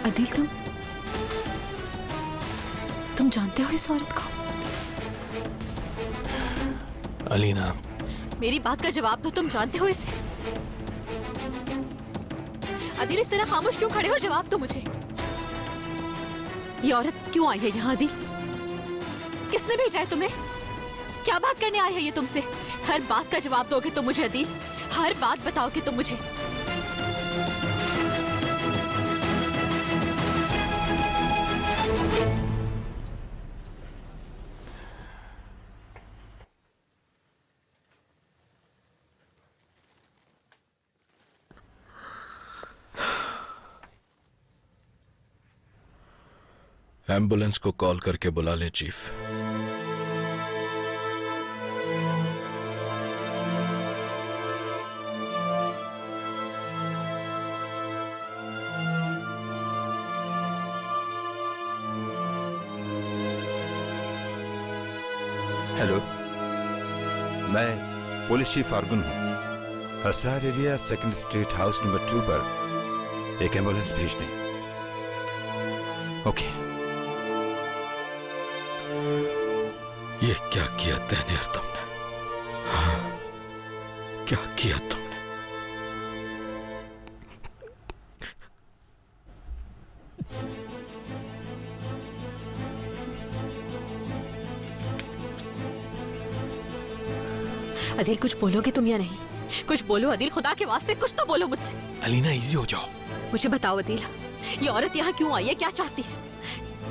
अदील, तुम जानते हो इस औरत को? अलीना, मेरी बात का जवाब दो, तुम जानते हो इसे? अदील, इस तरह खामोश क्यों खड़े हो? जवाब दो मुझे। ये औरत क्यों आई है यहाँ अदील? किसने भेजा है तुम्हें? क्या बात करने आई है ये तुमसे? हर बात का जवाब दोगे तुम मुझे अदील? हर बात बताओगे तुम मुझे? एम्बुलेंस को कॉल करके बुला लें चीफ। हेलो, मैं पुलिस चीफ आर्गुन हूं। Hisar area second street house number 2 पर एक एम्बुलेंस भेज दें। ओके। ये क्या किया तैनेर तुमने? हाँ, क्या किया तुमने? अदील, कुछ बोलोगे तुम या नहीं? कुछ बोलो अदील, खुदा के वास्ते कुछ तो बोलो मुझसे। अलीना, इजी हो जाओ। मुझे बताओ अदील, ये औरत यहाँ क्यों आई है? क्या चाहती है?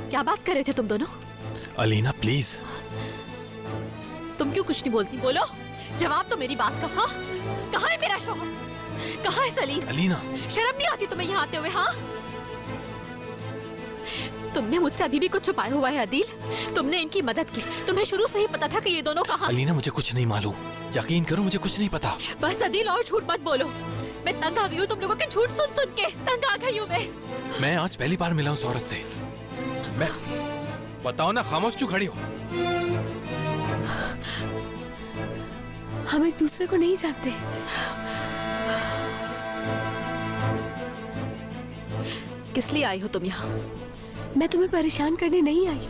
क्या बात कर रहे थे तुम दोनों? अलीना प्लीज। तुम क्यों कुछ नहीं बोलती? बोलो, जवाब तो मेरी बात का। हाँ, कहाँ है मेरा शौहर? कहाँ है सलीम? अलीना, शर्म नहीं आती तुम्हें यहाँ आते हुए? हाँ, तुमने मुझसे अभी भी कुछ छुपाया हुआ है अदील। तुमने इनकी मदद की। तुम्हें शुरू से ही पता था कि ये दोनों कहाँ। अलीना, मुझे कुछ नहीं मालूम, यकीन करो मुझे कुछ नहीं पता। बस अदील, और झूठ मत बोलो। मैं तंग आ गई हूँ तुम लोगों के झूठ सुन सुन के। तंग आ गई हूँ मैं आज पहली बार मिला उस औरत से। मैं बताओ ना, खामोश क्यों खड़ी हो? हम एक दूसरे को नहीं जानते। किस लिए आई हो तुम यहाँ? मैं तुम्हें परेशान करने नहीं आई।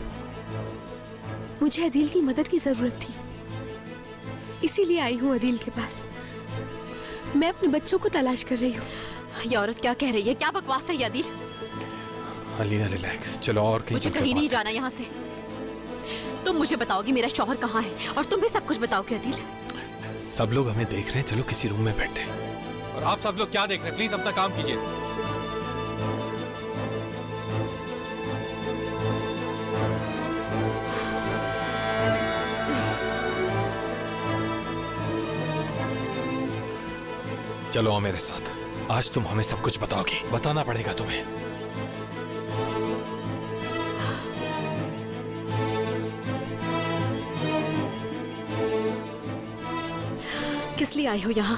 मुझे अदील की मदद की जरूरत थी, इसीलिए आई हूँ अदील के पास। मैं अपने बच्चों को तलाश कर रही हूँ। ये औरत क्या कह रही है? क्या बकवास है ये अदील? अलीना रिलैक्स, चलो और कहीं। मुझे कहीं नहीं जाना यहाँ से। तुम मुझे बताओगी मेरा शौहर कहाँ है, और तुम भी सब कुछ बताओगे अदील। सब लोग हमें देख रहे हैं, चलो किसी रूम में बैठते हैं। और आप सब लोग क्या देख रहे हैं? प्लीज अपना काम कीजिए। चलो आओ मेरे साथ, आज तुम हमें सब कुछ बताओगी। बताना पड़ेगा तुम्हें। किस लिए आई हो यहाँ?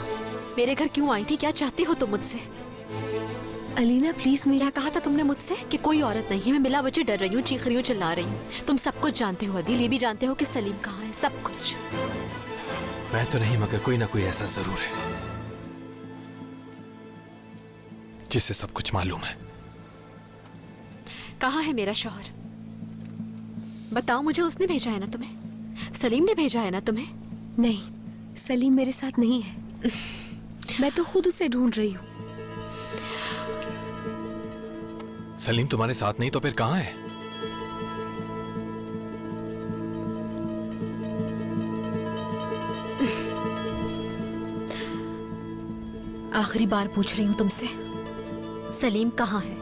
मेरे घर क्यों आई थी? क्या चाहती हो तुम मुझसे? अलीना प्लीज, मेरी क्या कहा था तुमने मुझसे? कि कोई औरत नहीं है, मैं मिला वजह डर रही हूँ, चीख रही हूँ, चिल्ला रही हूँ। तुम सब कुछ जानते हो अदील, ये भी जानते हो कि सलीम कहाँ है, सब कुछ। मैं तो नहीं, मगर कोई ना कोई ऐसा जरूर है जिससे सब कुछ मालूम है। कहाँ है मेरा शौहर? बताओ मुझे। उसने भेजा है ना तुम्हें? सलीम ने भेजा है ना तुम्हें? नहीं, सलीम मेरे साथ नहीं है। मैं तो खुद उसे ढूंढ रही हूँ। सलीम तुम्हारे साथ नहीं तो फिर कहाँ है? आखिरी बार पूछ रही हूँ तुमसे, सलीम कहाँ है?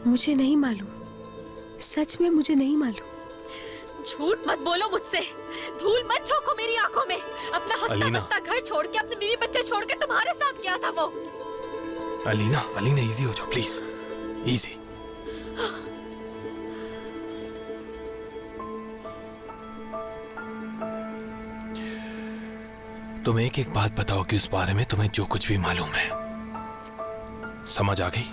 मुझे नहीं मालूम, सच में मुझे नहीं मालूम। झूठ मत बोलो मुझसे, धूल मत झोंको मेरी आंखों में। अपना हंसता बसता घर छोड़ के, अपने बीवी बच्चे छोड़ के तुम्हारे साथ गया था वो। अलीना, अलीना इजी हो जाओ प्लीज, इजी। तुम एक एक बात बताओ कि उस बारे में तुम्हें जो कुछ भी मालूम है। समझ आ गई?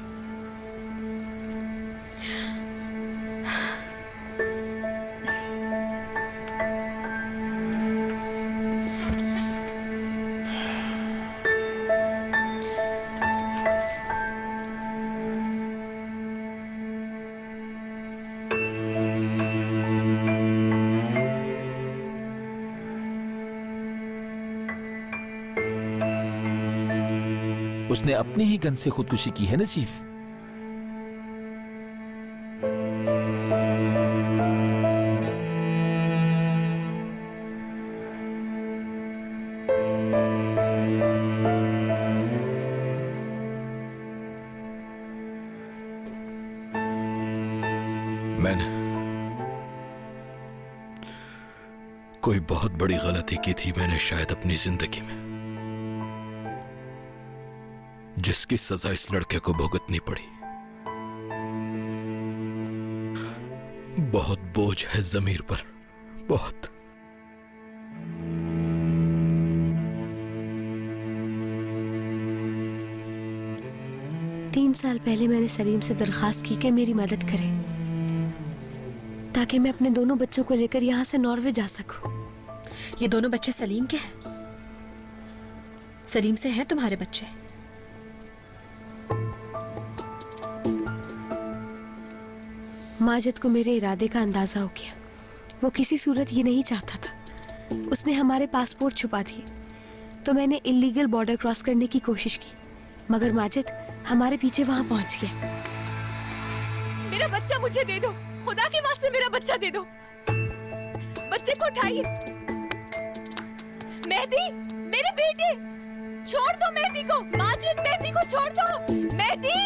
उसने अपने ही गन से खुदकुशी की है ना चीफ? मैंने कोई बहुत बड़ी गलती की थी, मैंने शायद अपनी जिंदगी में, जिसकी सजा इस लड़के को भुगतनी पड़ी। बहुत बोझ है जमीर पर, बहुत। तीन साल पहले मैंने सलीम से दरखास्त की कि मेरी मदद करे ताकि मैं अपने दोनों बच्चों को लेकर यहाँ से नॉर्वे जा सकूं। ये दोनों बच्चे सलीम के हैं? सलीम से हैं तुम्हारे बच्चे? माजिद को मेरे इरादे का अंदाजा हो गया। वो किसी सूरत ये नहीं चाहता था। उसने हमारे पासपोर्ट छुपा दिए तो मैंने इल्लीगल बॉर्डर क्रॉस करने की कोशिश की, मगर माजिद हमारे पीछे वहां पहुंच गया। मेरा बच्चा मुझे दे दो, खुदा के वास्ते मेरा बच्चा दे दो। बच्चे को उठाइए। मेहदी, मेरे बेटे, छोड़ दो मेहदी को। माजिद, मेहदी को छोड़ दो। मेहदी,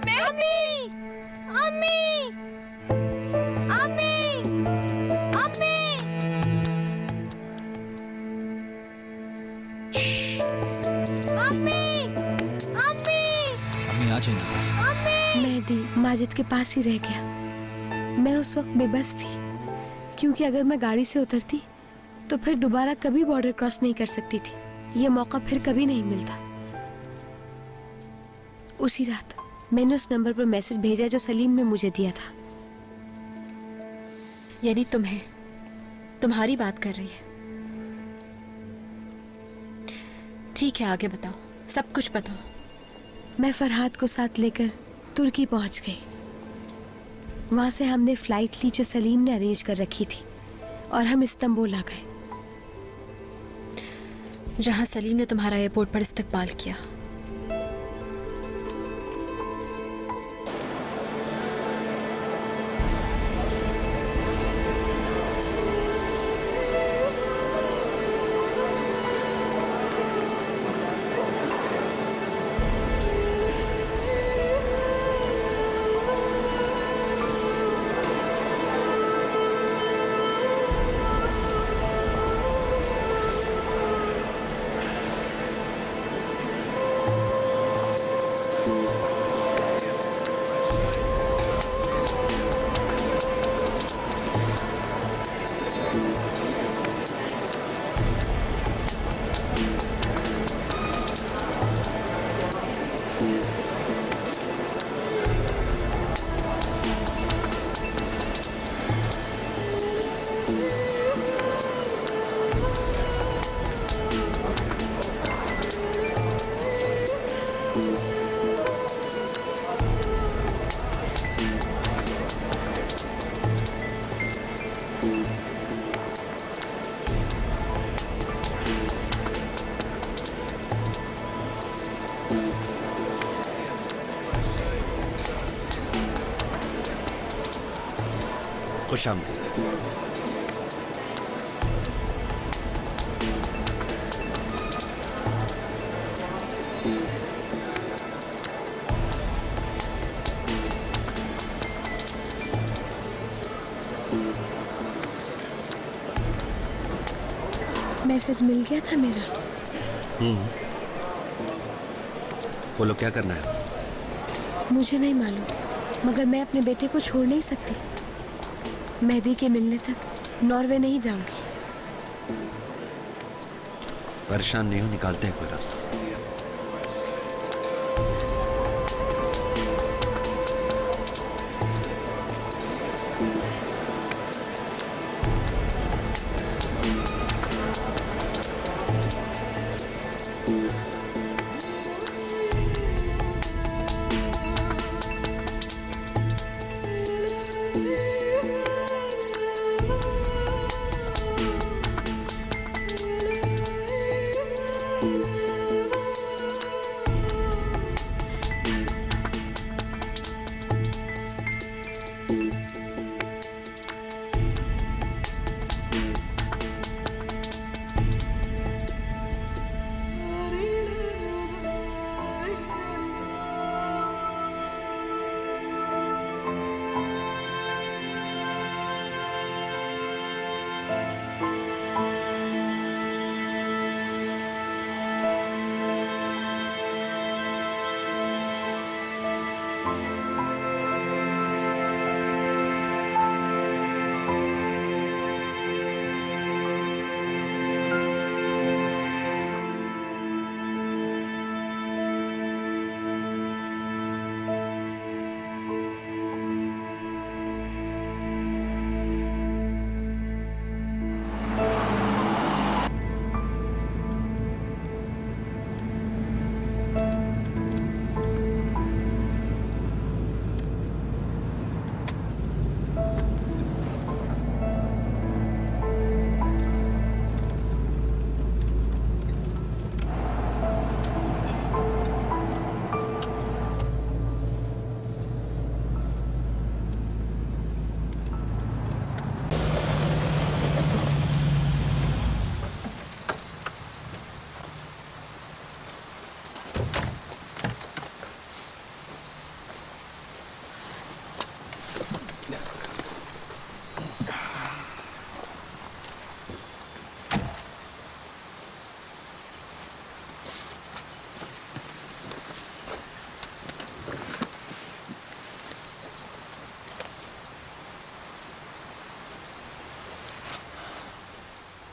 मेहदी, अम्मी, अम्मी, अम्मी, अम्मी, अम्मी, अम्मी आ जाएंगी बस। मेहदी माजिद के पास ही रह गया। मैं उस वक्त बेबस थी क्योंकि अगर मैं गाड़ी से उतरती तो फिर दोबारा कभी बॉर्डर क्रॉस नहीं कर सकती थी। ये मौका फिर कभी नहीं मिलता। उसी रात मैंने उस नंबर पर मैसेज भेजा जो सलीम ने मुझे दिया था। यानी तुम्हें, तुम्हारी बात कर रही है। ठीक है, आगे बताओ, सब कुछ बताओ। मैं फरहाद को साथ लेकर तुर्की पहुंच गई। वहां से हमने फ्लाइट ली जो सलीम ने अरेंज कर रखी थी और हम इस्तांबुल आ गए, जहां सलीम ने तुम्हारा एयरपोर्ट पर इस्तकबाल किया। खुशामदीद। मैसेज मिल गया था मेरा। बोलो क्या करना है? मुझे नहीं मालूम, मगर मैं अपने बेटे को छोड़ नहीं सकती। मेहदी के मिलने तक नॉर्वे नहीं जाऊंगी। परेशान नहीं हो, निकालते हैं कोई रास्ता।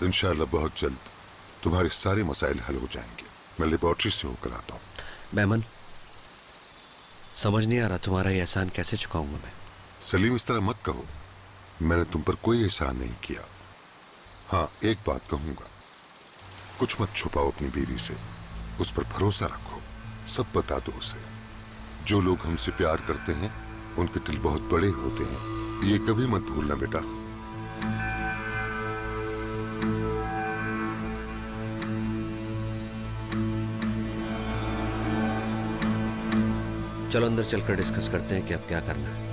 इंशाल्लाह बहुत जल्द तुम्हारे सारे मसाइल हल हो जाएंगे। मैं लेबोरेटरी से होकर आता हूँ। बैमन, समझ नहीं आ रहा तुम्हारा ये एहसान कैसे चुकाऊंगा मैं। सलीम, इस तरह मत कहो, मैंने तुम पर कोई एहसान नहीं किया। हाँ, एक बात कहूंगा, कुछ मत छुपाओ अपनी बीवी से, उस पर भरोसा रखो, सब बता दो उसे। जो लोग हमसे प्यार करते हैं उनके दिल बहुत बड़े होते हैं, ये कभी मत भूलना बेटा। चलो अंदर चलकर डिस्कस करते हैं कि अब क्या करना है।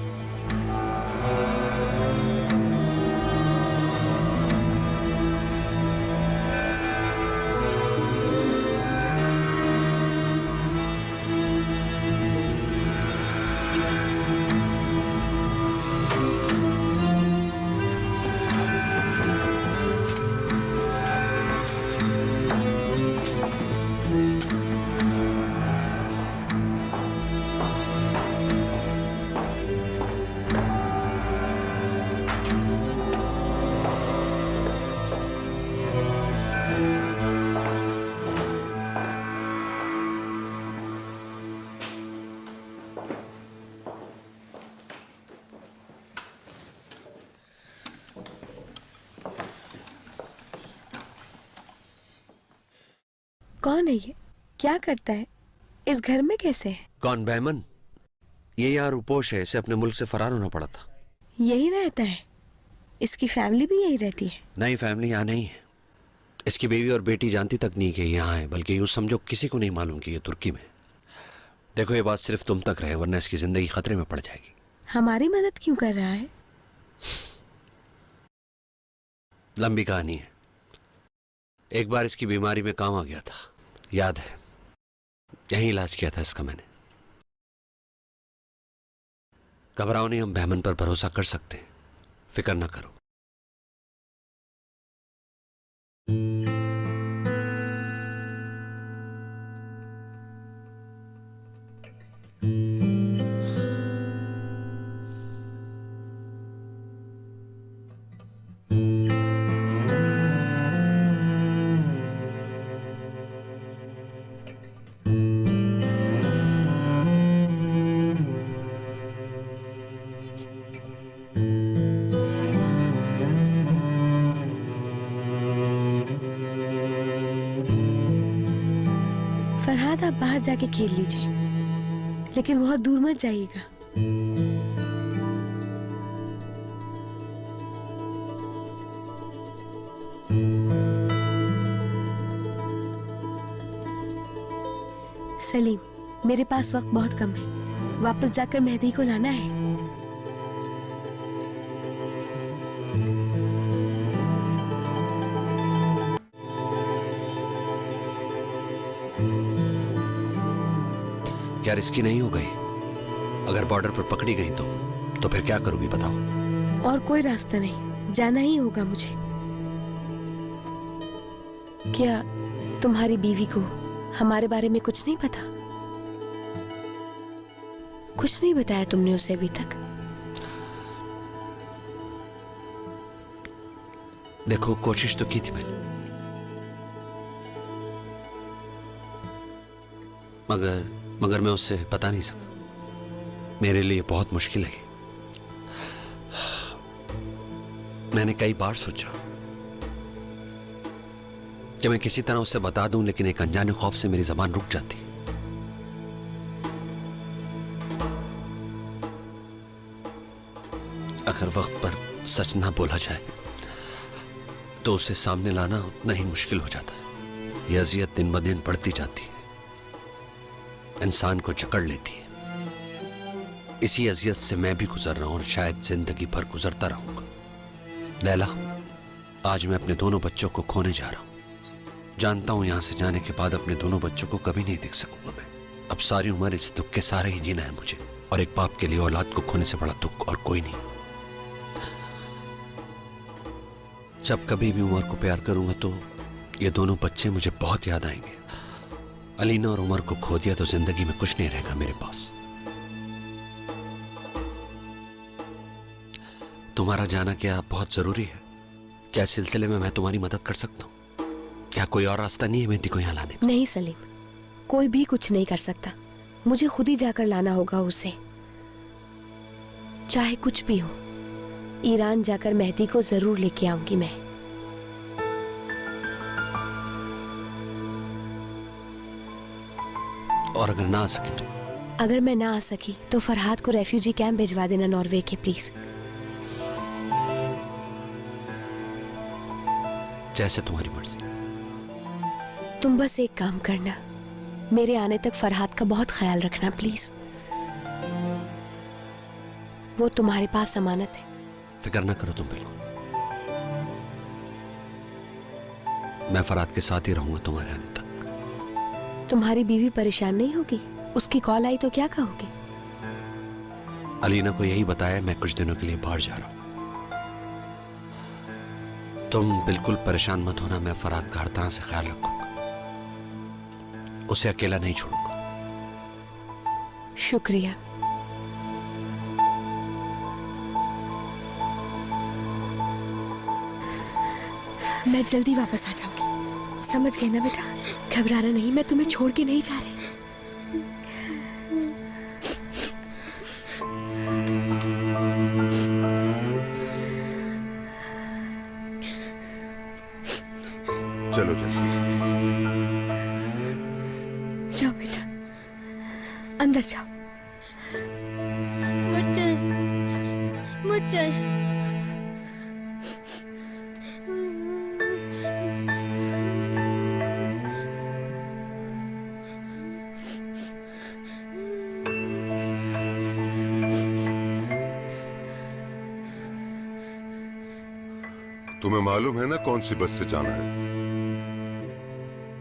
कौन है ये? क्या करता है? इस घर में कैसे है? कौन? बैमन? ये यहाँ रुपोश है, इसे अपने मुल्क से फरार होना पड़ा था। यही रहता है? इसकी फैमिली भी यही रहती है? नहीं, फैमिली यहाँ नहीं है। इसकी बीवी और बेटी जानती तक नहीं कि यहाँ है, बल्कि यूं समझो किसी को नहीं मालूम कि ये तुर्की में। देखो, ये बात सिर्फ तुम तक रहे, वरना इसकी जिंदगी खतरे में पड़ जाएगी। हमारी मदद क्यों कर रहा है? लंबी कहानी है। एक बार इसकी बीमारी में काम आ गया था, याद है? यहीं इलाज किया था इसका मैंने। घबराओ नहीं, हम बैमन पर भरोसा कर सकते हैं, फिक्र ना करो। फरहाद, आप बाहर जाके खेल लीजिए, लेकिन बहुत दूर मत जाइएगा। सलीम, मेरे पास वक्त बहुत कम है, वापस जाकर मेहदी को लाना है। क्या रिस्की नहीं हो गई? अगर बॉर्डर पर पकड़ी गई तो फिर क्या करोगी बताओ? और कोई रास्ता नहीं, जाना ही होगा मुझे। क्या तुम्हारी बीवी को हमारे बारे में कुछ नहीं पता? कुछ नहीं बताया तुमने उसे अभी तक? देखो, कोशिश तो की थी मैंने, मगर मैं उससे बता नहीं सका। मेरे लिए बहुत मुश्किल है। मैंने कई बार सोचा कि मैं किसी तरह उससे बता दूं, लेकिन एक अनजाने खौफ से मेरी जबान रुक जाती। अगर वक्त पर सच ना बोला जाए तो उसे सामने लाना उतना ही मुश्किल हो जाता है। यह अजियत दिन ब दिन बढ़ती जाती है, इंसान को जकड़ लेती है। इसी अजियत से मैं भी गुजर रहा हूं और शायद जिंदगी भर गुजरता रहूंगा। लैला, आज मैं अपने दोनों बच्चों को खोने जा रहा हूं। जानता हूं यहां से जाने के बाद अपने दोनों बच्चों को कभी नहीं देख सकूंगा मैं। अब सारी उम्र इस दुख के सारे ही जीना है मुझे, और एक बाप के लिए औलाद को खोने से बड़ा दुख और कोई नहीं। जब कभी भी उमर को प्यार करूंगा तो ये दोनों बच्चे मुझे बहुत याद आएंगे। अलीना और उमर को खो दिया तो जिंदगी में कुछ नहीं रहेगा मेरे पास। तुम्हारा जाना क्या बहुत जरूरी है? क्या इस सिलसिले में मैं तुम्हारी मदद कर सकता हूँ? क्या कोई और रास्ता नहीं है मेहंदी को यहाँ लाने का? नहीं सलीम, कोई भी कुछ नहीं कर सकता। मुझे खुद ही जाकर लाना होगा उसे, चाहे कुछ भी हो। ईरान जाकर मेहंदी को जरूर लेके आऊंगी मैं। और अगर ना आ सके तो? अगर मैं ना आ सकी तो फरहाद को रेफ्यूजी कैंप भिजवा देना नॉर्वे के, प्लीज। जैसे तुम्हारी मर्जी। तुम बस एक काम करना, मेरे आने तक फरहाद का बहुत ख्याल रखना प्लीज। वो तुम्हारे पास अमानत है। फिक्र ना करो तुम बिल्कुल। मैं फरहाद के साथ ही रहूंगा तुम्हारे आने तक। तुम्हारी बीवी परेशान नहीं होगी? उसकी कॉल आई तो क्या कहोगे? अलीना को यही बताया मैं कुछ दिनों के लिए बाहर जा रहा हूं। तुम बिल्कुल परेशान मत होना, मैं फरहाद का हर तरह से ख्याल रखूंगा, उसे अकेला नहीं छोड़ूंगा। शुक्रिया। मैं जल्दी वापस आ जाऊंगी, समझ गए ना बेटा? घबराना नहीं, मैं तुम्हें छोड़ के नहीं जा रही। चलो जल्दी। जाओ बेटा, अंदर जाओ। मुझे तुम्हें मालूम है ना कौन सी बस से जाना है?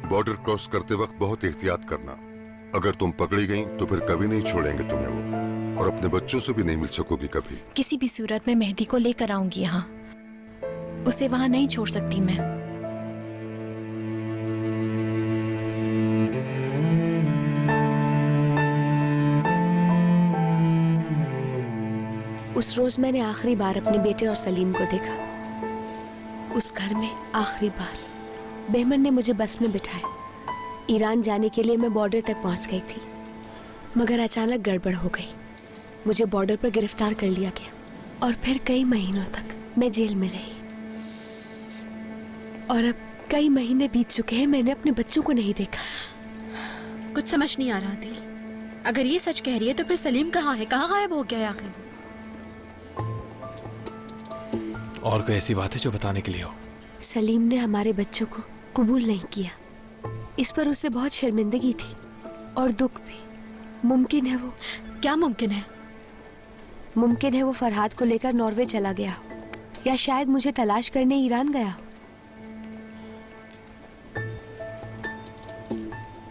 बॉर्डर क्रॉस करते वक्त बहुत एहतियात करना। अगर तुम पकड़ी गई तो फिर कभी नहीं छोड़ेंगे तुम्हें वो, और अपने बच्चों से भी नहीं मिल सकोगी कभी। किसी भी सूरत में मेहंदी को लेकर आऊंगी यहाँ, उसे वहां नहीं छोड़ सकती मैं। उस रोज मैंने आखिरी बार अपने बेटे और सलीम को देखा। उस घर में आखिरी बार बेहमन ने मुझे बस में बिठाया। ईरान जाने के लिए मैं बॉर्डर तक पहुंच गई थी, मगर अचानक गड़बड़ हो गई। मुझे बॉर्डर पर गिरफ्तार कर लिया गया और फिर कई महीनों तक मैं जेल में रही। और अब कई महीने बीत चुके हैं, मैंने अपने बच्चों को नहीं देखा। कुछ समझ नहीं आ रहा दिल। अगर ये सच कह रही है तो फिर सलीम कहाँ है? कहाँ गायब हो गया है आखिर वो? और कोई ऐसी बात है जो बताने के लिए हो? सलीम ने हमारे बच्चों को कबूल नहीं किया, इस पर उसे बहुत शर्मिंदगी थी और दुख भी। मुमकिन है वो क्या मुमकिन है? मुमकिन है वो फरहाद को लेकर नॉर्वे चला गया हो, या शायद मुझे तलाश करने ईरान गया हो।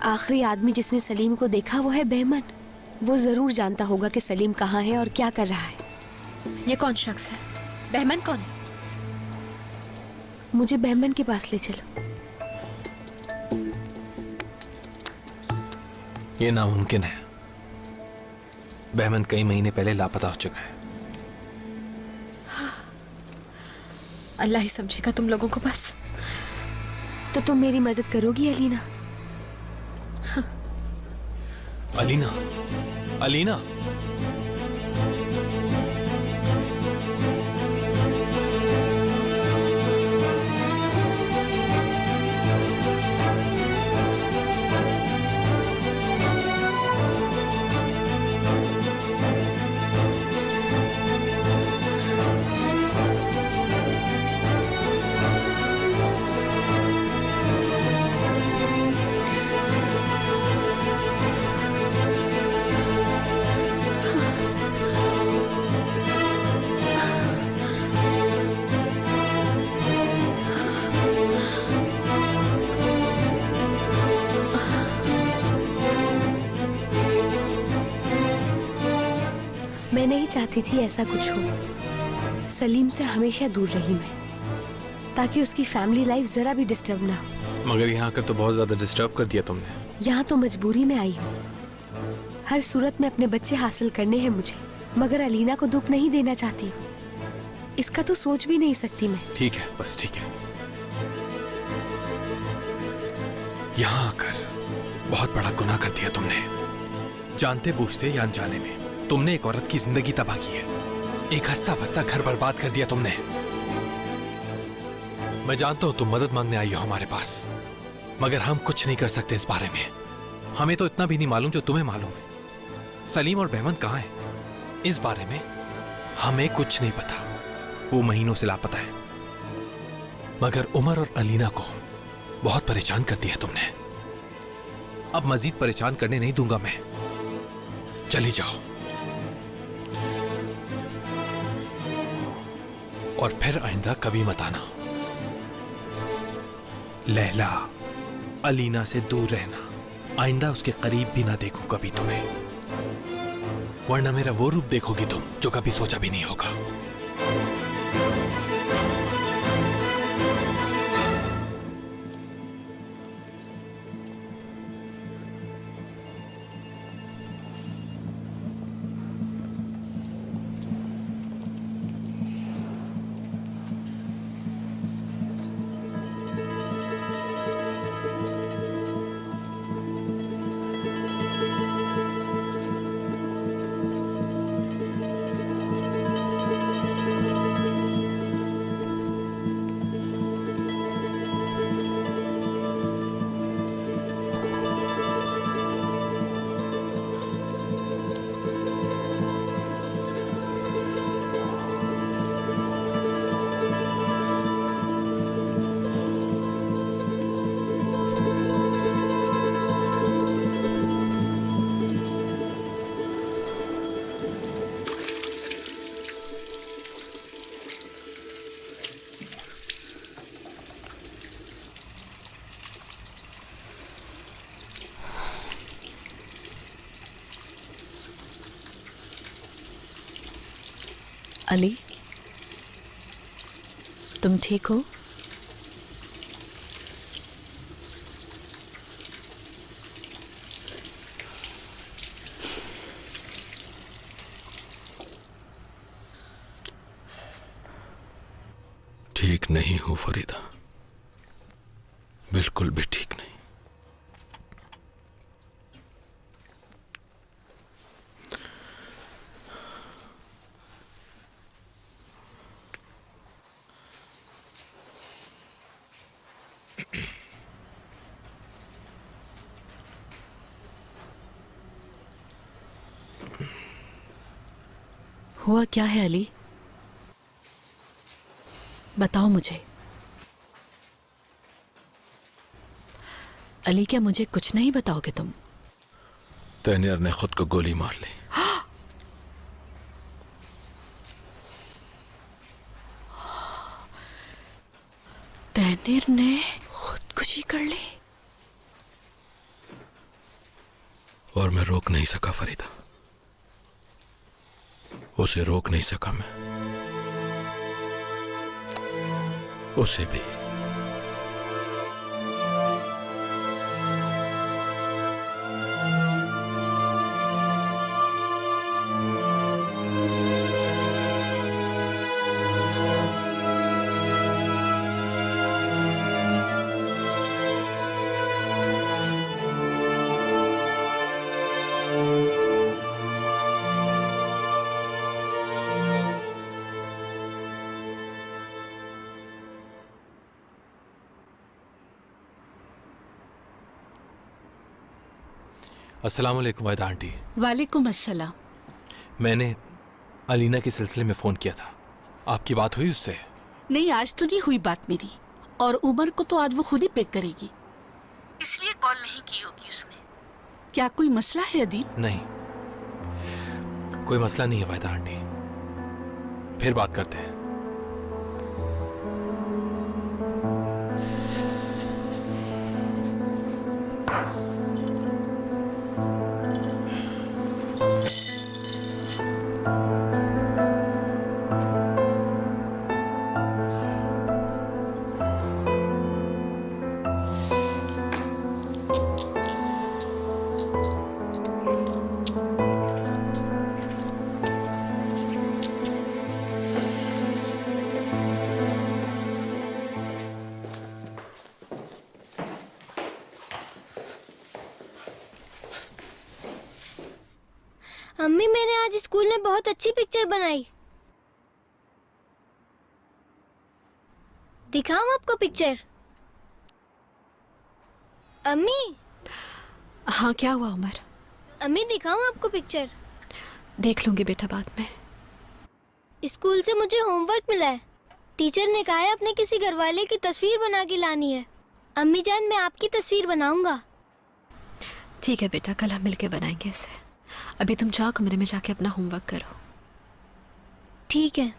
आखिरी आदमी जिसने सलीम को देखा वो है बेहमन। वो जरूर जानता होगा कि सलीम कहाँ है और क्या कर रहा है। ये कौन शख्स है? बेहमन कौन है? मुझे बेहमन के पास ले चलो। ये नामुमकिन है। बेहमन कई महीने पहले लापता हो चुका है। अल्लाह ही समझेगा तुम लोगों को बस। तो तुम मेरी मदद करोगी अलीना? अलीना, अलीना, मैं नहीं चाहती थी ऐसा कुछ हो। सलीम से हमेशा दूर रही मैं, ताकि उसकी फैमिली लाइफ जरा भी डिस्टर्ब ना हो। मगर यहाँ आकर तो बहुत ज्यादा डिस्टर्ब कर दिया तुमने। यहाँ तो मजबूरी में आई हूँ। हर सूरत में अपने बच्चे हासिल करने हैं मुझे, मगर अलीना को दुख नहीं देना चाहती हूँ। इसका तो सोच भी नहीं सकती मैं। ठीक है, बस ठीक है। यहां आकर बहुत बड़ा गुनाह कर दिया तुमने। जानते बूझते या अनजाने में तुमने एक औरत की जिंदगी तबाह की है। एक हंसता बसता घर बर्बाद कर दिया तुमने। मैं जानता हूं तुम मदद मांगने आई हो हमारे पास, मगर हम कुछ नहीं कर सकते इस बारे में। हमें तो इतना भी नहीं मालूम जो तुम्हें मालूम है। सलीम और बहमन कहाँ हैं? इस बारे में हमें कुछ नहीं पता। वो महीनों से लापता है। मगर उमर और अलीना को बहुत परेशान कर दिया तुमने। अब मजीद परेशान करने नहीं दूंगा मैं। चली जाओ और फिर आइंदा कभी मत आना। लैला, अलीना से दूर रहना। आइंदा उसके करीब भी ना देखूं कभी तुम्हें, वरना मेरा वो रूप देखोगी तुम जो कभी सोचा भी नहीं होगा। अली, तुम ठीक हो? ठीक नहीं हूं फरीदा, बिल्कुल भी ठीक नहीं। हुआ क्या है अली? बताओ मुझे। अली, क्या मुझे कुछ नहीं बताओगे तुम? तैनीर ने खुद को गोली मार ली। तैनीर ने खुदकुशी कर ली? और मैं रोक नहीं सका फरीदा, उसे रोक नहीं सका मैं। उसे भी। अस्सलाम वालेकुम वाहिदा आंटी। वालेकुम अस्सलाम। मैंने अलीना के सिलसिले में फ़ोन किया था, आपकी बात हुई उससे? नहीं, आज तो नहीं हुई बात मेरी, और उमर को तो आज वो खुद ही पिक करेगी, इसलिए कॉल नहीं की होगी उसने। क्या कोई मसला है अदील? नहीं, कोई मसला नहीं है वाहिदा आंटी, फिर बात करते हैं। अम्मी, मैंने आज स्कूल में बहुत अच्छी पिक्चर बनाई। दिखाऊं आपको पिक्चर? अम्मी। हाँ, क्या हुआ उमर? अम्मी, दिखाऊं आपको पिक्चर? देख लूंगी बेटा बाद में। स्कूल से मुझे होमवर्क मिला है। टीचर ने कहा है अपने किसी घरवाले की तस्वीर बना के लानी है। अम्मी जान, मैं आपकी तस्वीर बनाऊंगा। ठीक है बेटा, कल हम मिलके बनाएंगे इसे। अभी तुम जाओ कमरे में जाके अपना होमवर्क करो। ठीक है।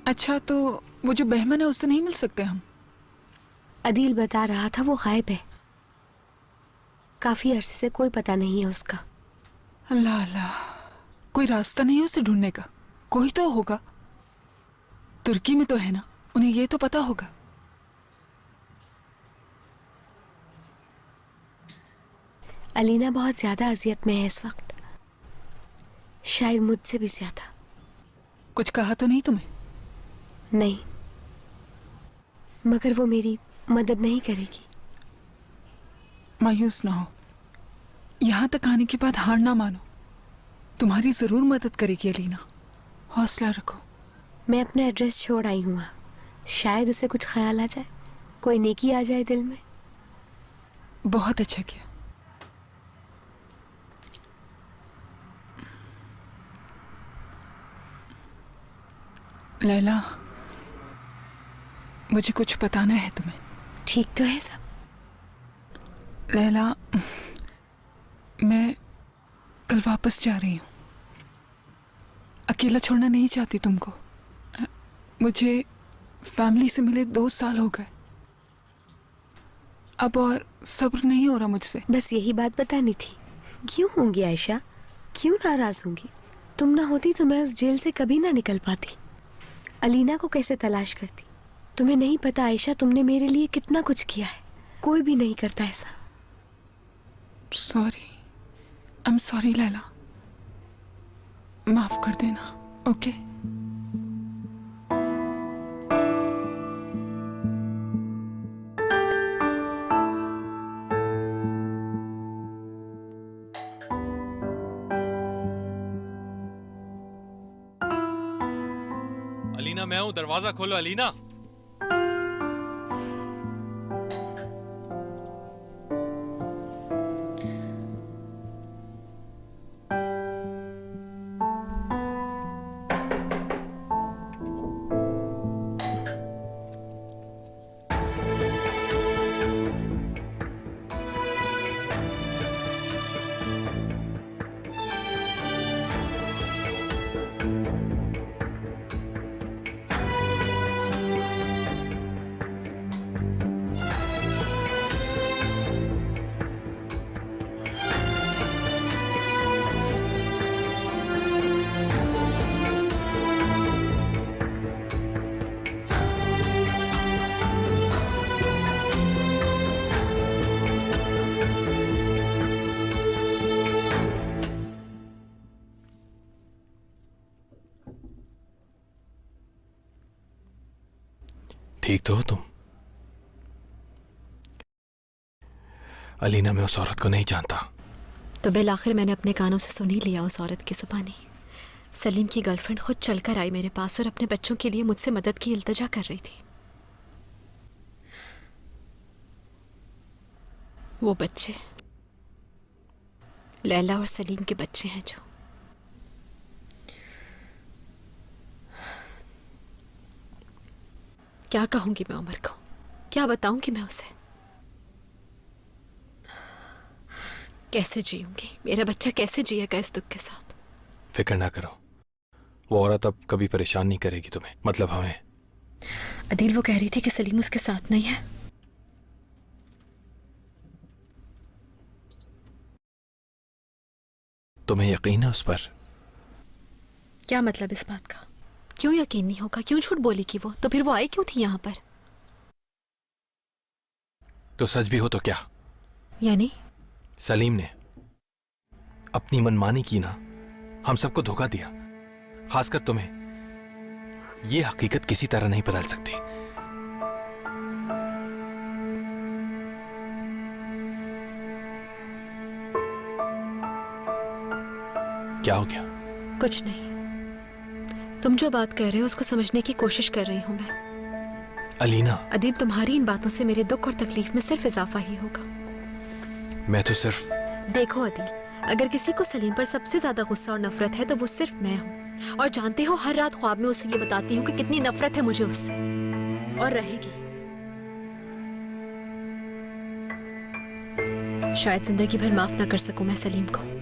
अच्छा, तो वो जो बहमन है उससे नहीं मिल सकते हम? अदील बता रहा था वो गायब है। काफी अरसे से कोई पता नहीं है उसका। अल्लाह अल्लाह, कोई रास्ता नहीं है उसे ढूंढने का? कोई तो होगा। तुर्की में तो है ना, उन्हें ये तो पता होगा। अलीना बहुत ज्यादा अजियत में है इस वक्त, शायद मुझसे भी ज्यादा। कुछ कहा तो नहीं तुम्हें? नहीं, मगर वो मेरी मदद नहीं करेगी। मायूस ना हो, यहां तक आने के बाद हार ना मानो। तुम्हारी जरूर मदद करेगी अलीना, हौसला रखो। मैं अपना एड्रेस छोड़ आई हूँ, शायद उसे कुछ ख्याल आ जाए, कोई नेकी आ जाए दिल में। बहुत अच्छा किया। लैला, मुझे कुछ बताना है तुम्हें। ठीक तो है सब? लैला, मैं कल वापस जा रही हूँ। अकेला छोड़ना नहीं चाहती तुमको। मुझे फैमिली से मिले 2 साल हो गए, अब और सब्र नहीं हो रहा मुझसे। बस यही बात बतानी थी। क्यों होंगी आयशा, क्यों नाराज होंगी? तुम ना होती तो मैं उस जेल से कभी ना निकल पाती, अलीना को कैसे तलाश करती। तुम्हें नहीं पता आयशा, तुमने मेरे लिए कितना कुछ किया है, कोई भी नहीं करता ऐसा। Sorry, I am sorry Laila, माफ कर देना। ओके अलीना, मैं हूं, दरवाजा खोलो अलीना। ठीक तो हो तुम? अलीना, मैं उस औरत को नहीं जानता। तो बिल आखिर मैंने अपने कानों से सुन ही लिया उस औरत की जुबानी। सलीम की गर्लफ्रेंड खुद चलकर आई मेरे पास और अपने बच्चों के लिए मुझसे मदद की इल्तजा कर रही थी। वो बच्चे लैला और सलीम के बच्चे हैं जो क्या कहूंगी मैं उमर को, क्या बताऊंगी मैं उसे? कैसे जीऊंगी? मेरा बच्चा कैसे जिएगा इस दुख के साथ? फिक्र ना करो, वो औरत अब कभी परेशान नहीं करेगी तुम्हें, मतलब हमें। अदील, वो कह रही थी कि सलीम उसके साथ नहीं है। तुम्हें यकीन है उस पर? क्या मतलब इस बात का? क्यों यकीन नहीं होगा? क्यों झूठ बोलेगी वो? तो फिर वो आई क्यों थी यहाँ पर? तो सच भी हो तो क्या? यानी सलीम ने अपनी मनमानी की ना, हम सबको धोखा दिया, खासकर तुम्हें। ये हकीकत किसी तरह नहीं बदल सकती। क्या हो गया? कुछ नहीं। तुम जो बात कह रहे हो उसको समझने की कोशिश कर रही हूं मैं। अलीना, अदील, तुम्हारी इन बातों से मेरे दुख और तकलीफ में सिर्फ इजाफा ही होगा। मैं तो सिर्फ... देखो अदील, अगर किसी को सलीम पर सबसे ज्यादा गुस्सा और नफरत है तो वो सिर्फ मैं हूँ। और जानते हो, हर रात ख्वाब में उसे ये बताती हूँ कि कितनी नफरत है मुझे उससे, और रहेगी। शायद जिंदगी भर माफ ना कर सकूं मैं सलीम को।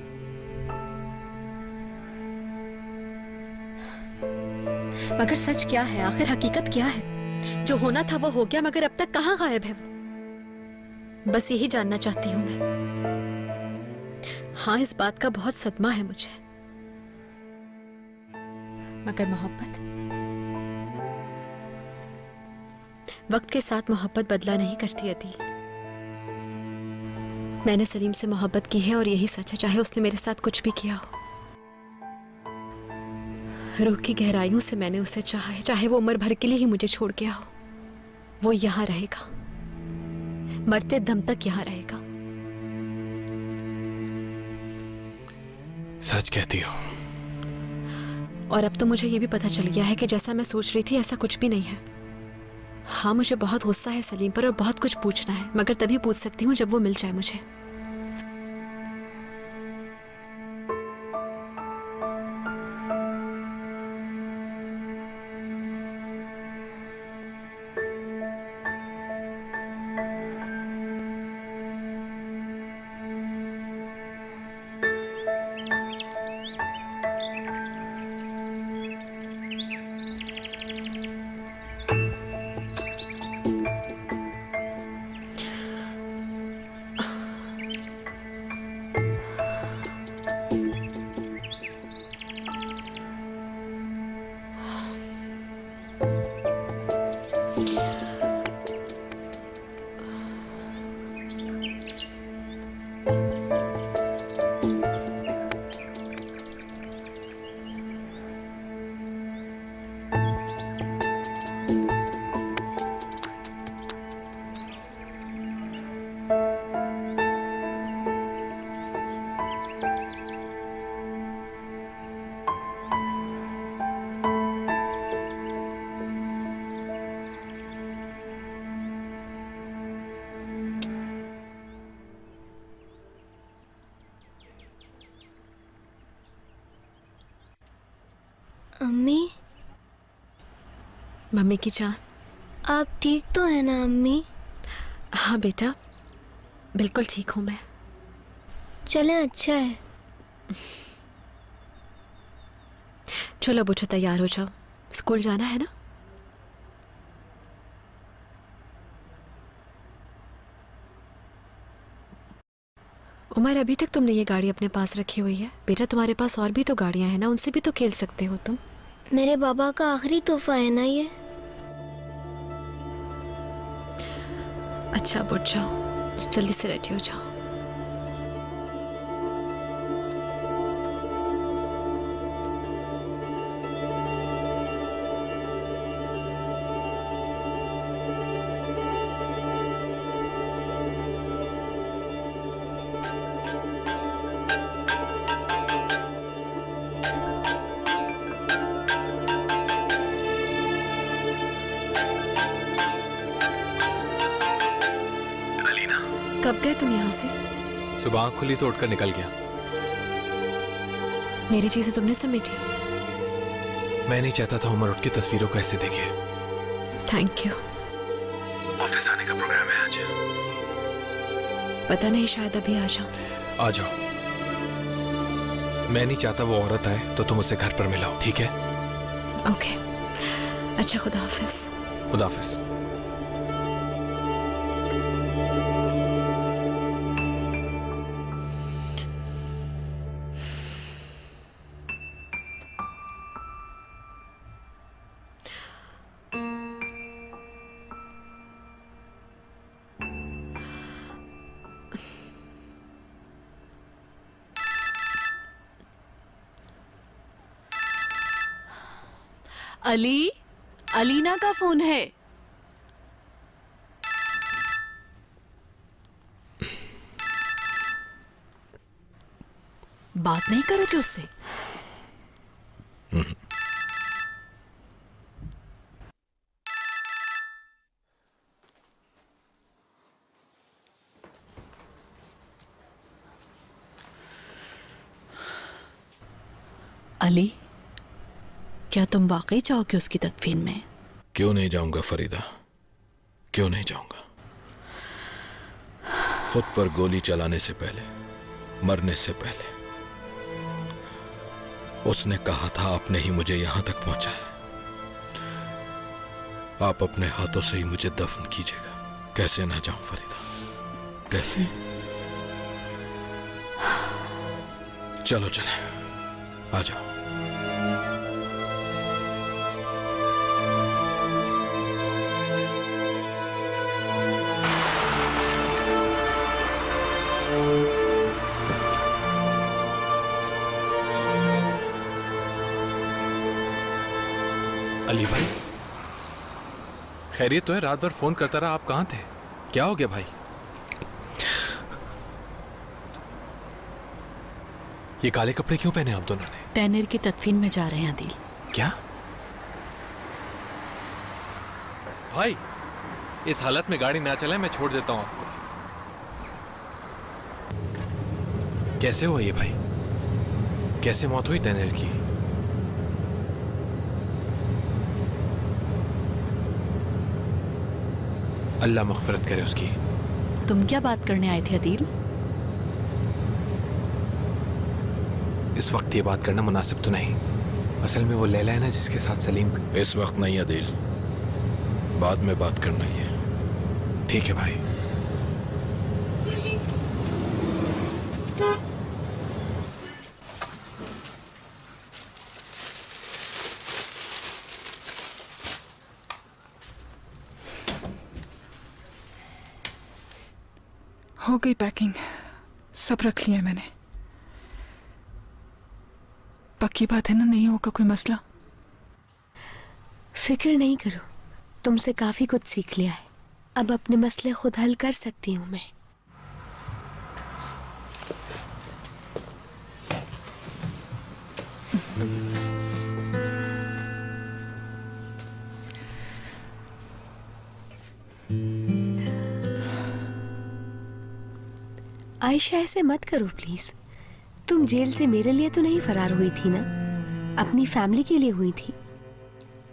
मगर सच क्या है? आखिर हकीकत क्या है? जो होना था वो हो गया, मगर अब तक कहाँ गायब है वो? बस यही जानना चाहती हूँ मैं। हाँ, इस बात का बहुत सदमा है मुझे, मगर मोहब्बत, वक्त के साथ मोहब्बत बदला नहीं करती अदील। मैंने सलीम से मोहब्बत की है और यही सच है, चाहे उसने मेरे साथ कुछ भी किया हो। रूह की गहराइयों से मैंने उसे चाहा है, चाहे वो उम्र भर के लिए ही मुझे छोड़ गया हो। वो यहां रहेगा, मरते दम तक यहां रहेगा। सच कहती हो? और अब तो मुझे ये भी पता चल गया है कि जैसा मैं सोच रही थी ऐसा कुछ भी नहीं है। हाँ, मुझे बहुत गुस्सा है सलीम पर और बहुत कुछ पूछना है, मगर तभी पूछ सकती हूँ जब वो मिल जाए मुझे। अम्मी, मम्मी की जान, आप ठीक तो है ना अम्मी? हाँ बेटा, बिल्कुल ठीक हूँ मैं। चलें, अच्छा है। चलो बच्चों, तैयार हो जाओ, स्कूल जाना है ना? उमर, अभी तक तुमने ये गाड़ी अपने पास रखी हुई है। बेटा, तुम्हारे पास और भी तो गाड़ियां हैं ना, उनसे भी तो खेल सकते हो तुम। मेरे बाबा का आखिरी तोहफा है ना ये। अच्छा, उठ जाओ, जल्दी से रेडी हो जाओ। कब गए तुम यहाँ से? सुबह आँख खुली तो उठकर निकल गया। मेरी चीजें तुमने समेटी? मैं नहीं चाहता था उमर उठ की तस्वीरों को ऐसे देखे। Thank you. ऑफिस आने का प्रोग्राम है आज। पता नहीं, शायद अभी आ जाऊं। आ जाओ। मैं नहीं चाहता वो औरत आए तो तुम उसे घर पर मिलाओ, ठीक है? ओके। अच्छा, खुदा हाफिज। खुदा हाफिज। अली, अलीना का फोन है। बात नहीं करोगे उससे? अली, क्या तुम वाकई चाहोगे उसकी तदफीन में? क्यों नहीं जाऊंगा फरीदा, क्यों नहीं जाऊंगा। खुद पर गोली चलाने से पहले, मरने से पहले उसने कहा था आपने ही मुझे यहां तक पहुंचाया, आप अपने हाथों से ही मुझे दफन कीजिएगा। कैसे ना जाऊं फरीदा, कैसे? चलो चले, आ जाओ। अली भाई, खैरियत तो है? रात भर फोन करता रहा, आप कहां थे? क्या हो गया भाई? ये काले कपड़े क्यों पहने आप दोनों ने? टैनर की तदफीन में जा रहे हैं आदिल। क्या भाई, इस हालत में गाड़ी ना चलाए, मैं छोड़ देता हूं आपको। कैसे हुआ ये भाई? कैसे मौत हुई टैनर की? अल्लाह मग़फ़िरत करे उसकी। तुम क्या बात करने आए थे आदिल? इस वक्त ये बात करना मुनासिब तो नहीं। असल में वो लैला है ना जिसके साथ सलीम। इस वक्त नहीं आदिल, बाद में बात करना ही है। ठीक है भाई। हो गई पैकिंग, सब रख लिया मैंने। पक्की बात है ना, नहीं होगा कोई मसला? फिक्र नहीं करो, तुमसे काफी कुछ सीख लिया है। अब अपने मसले खुद हल कर सकती हूँ मैं। आयशा, ऐसे मत करो प्लीज। तुम जेल से मेरे लिए तो नहीं फरार हुई थी ना, अपनी फैमिली के लिए हुई थी।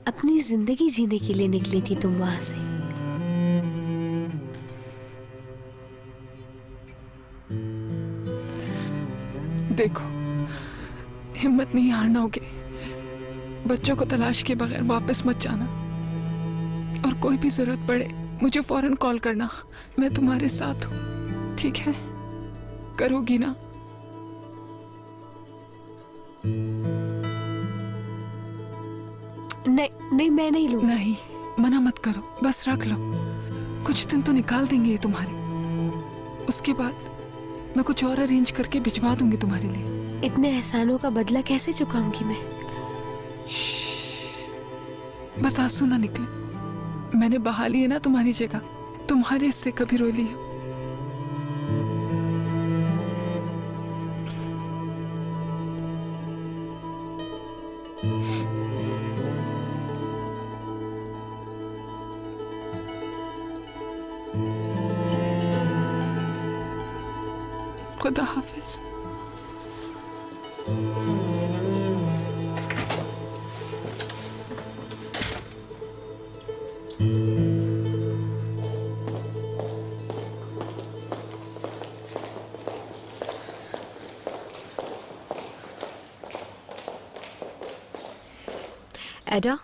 अपनी जिंदगी जीने के लिए निकली थी तुम वहां से। देखो, हिम्मत नहीं हारना होगी। बच्चों को तलाश के बगैर वापस मत जाना, और कोई भी जरूरत पड़े मुझे फौरन कॉल करना। मैं तुम्हारे साथ हूं, ठीक है? करोगी ना? नहीं, मैं नहीं लूंगी। नहीं, मना मत करो, बस रख लो। कुछ दिन तो निकाल देंगे ये तुम्हारे, उसके बाद मैं कुछ और अरेंज करके भिजवा दूंगी तुम्हारे लिए। इतने एहसानों का बदला कैसे चुकाऊंगी मैं? बस आंसू ना निकले। मैंने बहा ली है ना तुम्हारी जगह, तुम्हारे हिस्से कभी रो ली है। खुदा हाफिज। एडा,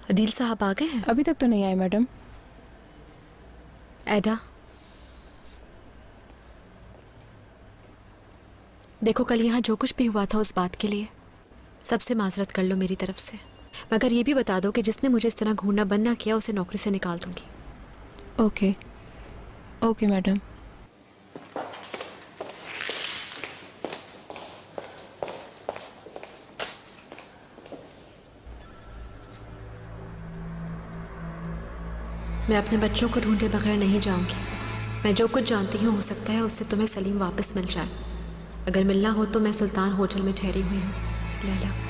अदील साहब आ गए हैं? अभी तक तो नहीं आए मैडम। एडा, देखो कल यहाँ जो कुछ भी हुआ था उस बात के लिए सबसे माजरत कर लो मेरी तरफ से, मगर ये भी बता दो कि जिसने मुझे इस तरह घूरना बंद ना किया उसे नौकरी से निकाल दूंगी। Okay okay madam. मैं अपने बच्चों को ढूंढे बगैर नहीं जाऊंगी। मैं जो कुछ जानती हूँ हो सकता है उससे तुम्हें सलीम वापस मिल जाए। अगर मिलना हो तो मैं सुल्तान होटल में ठहरी हुई हूँ। लैला।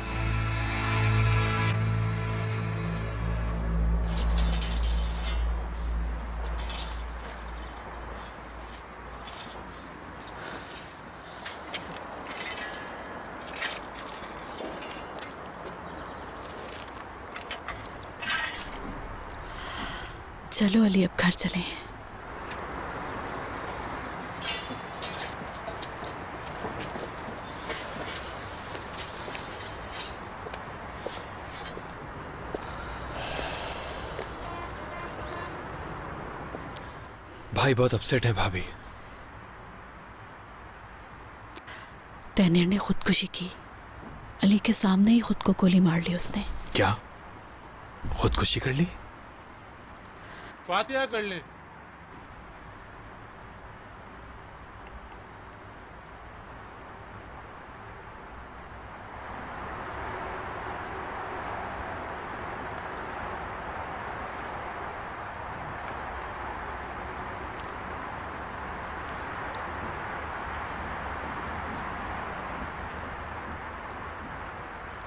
चलो अली, अब घर चलें। भाई बहुत अपसेट है भाभी। तैनेर ने खुदकुशी की। अली के सामने ही खुद को गोली मार ली उसने। क्या खुदकुशी कर ली? फातिहा कर ले।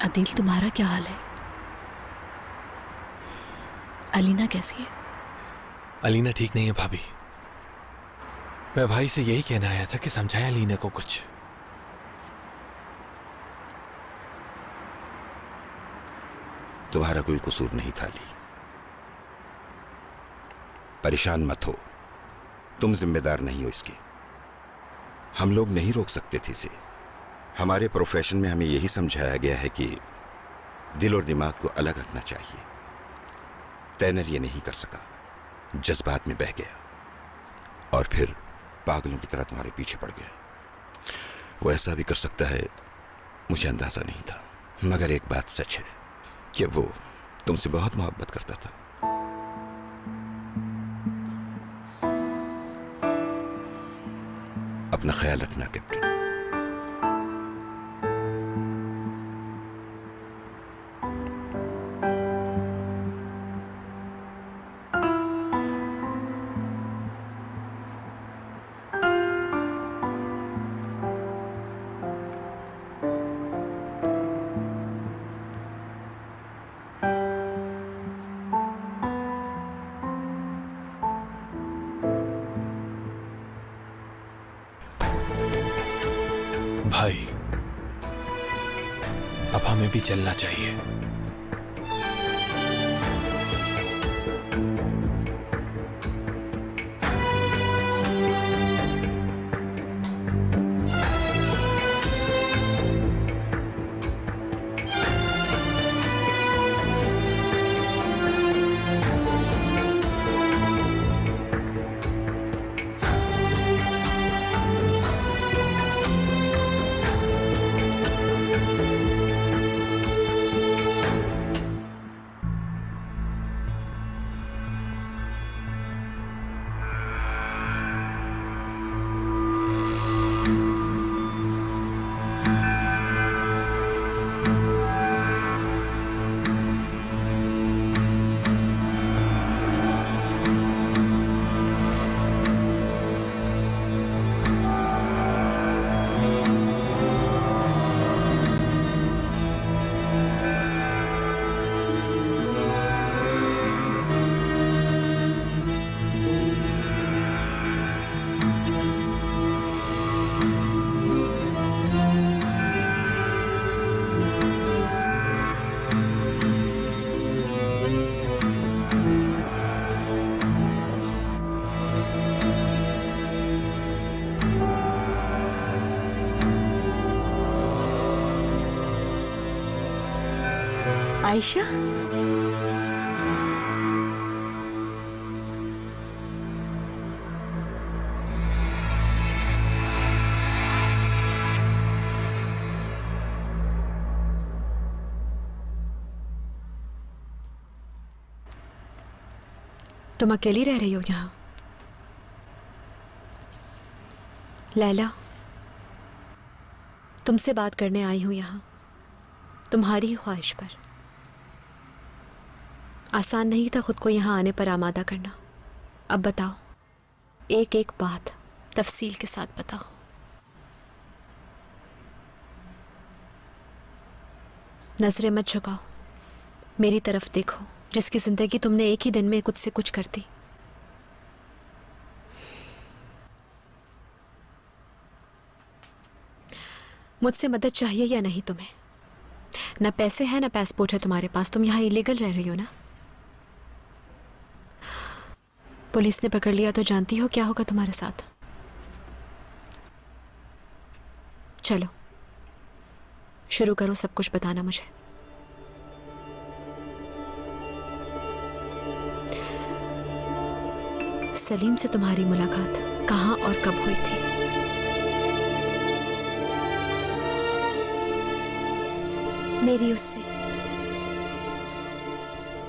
अदील, तुम्हारा क्या हाल है? अलीना कैसी है? अलीना ठीक नहीं है भाभी। मैं भाई से यही कहना आया था कि समझाया अलीना को कुछ। तुम्हारा कोई कसूर नहीं था अली, परेशान मत हो। तुम जिम्मेदार नहीं हो इसके। हम लोग नहीं रोक सकते थे इसे। हमारे प्रोफेशन में हमें यही समझाया गया है कि दिल और दिमाग को अलग रखना चाहिए। तैनर ये नहीं कर सका, जज्बात में बह गया और फिर पागलों की तरह तुम्हारे पीछे पड़ गया। वो ऐसा भी कर सकता है, मुझे अंदाजा नहीं था, मगर एक बात सच है कि वो तुमसे बहुत मोहब्बत करता था। अपना ख्याल रखना कैप्टन। भाई अब हमें भी चलना चाहिए। आयशा, तुम अकेली रह रही हो यहाँ? लैला, तुमसे बात करने आई हूं यहाँ, तुम्हारी ही ख्वाहिश पर। आसान नहीं था खुद को यहाँ आने पर आमादा करना। अब बताओ, एक एक बात तफसील के साथ बताओ। नजरें मत झुकाओ, मेरी तरफ देखो, जिसकी जिंदगी तुमने एक ही दिन में कुछ से कुछ कर दी। मुझसे मदद चाहिए या नहीं तुम्हें? ना पैसे हैं ना पासपोर्ट है तुम्हारे पास, तुम यहाँ इलीगल रह रही हो ना? पुलिस ने पकड़ लिया तो जानती हो क्या होगा तुम्हारे साथ। चलो शुरू करो सब कुछ बताना मुझे। सलीम से तुम्हारी मुलाकात कहाँ और कब हुई थी? मेरी उससे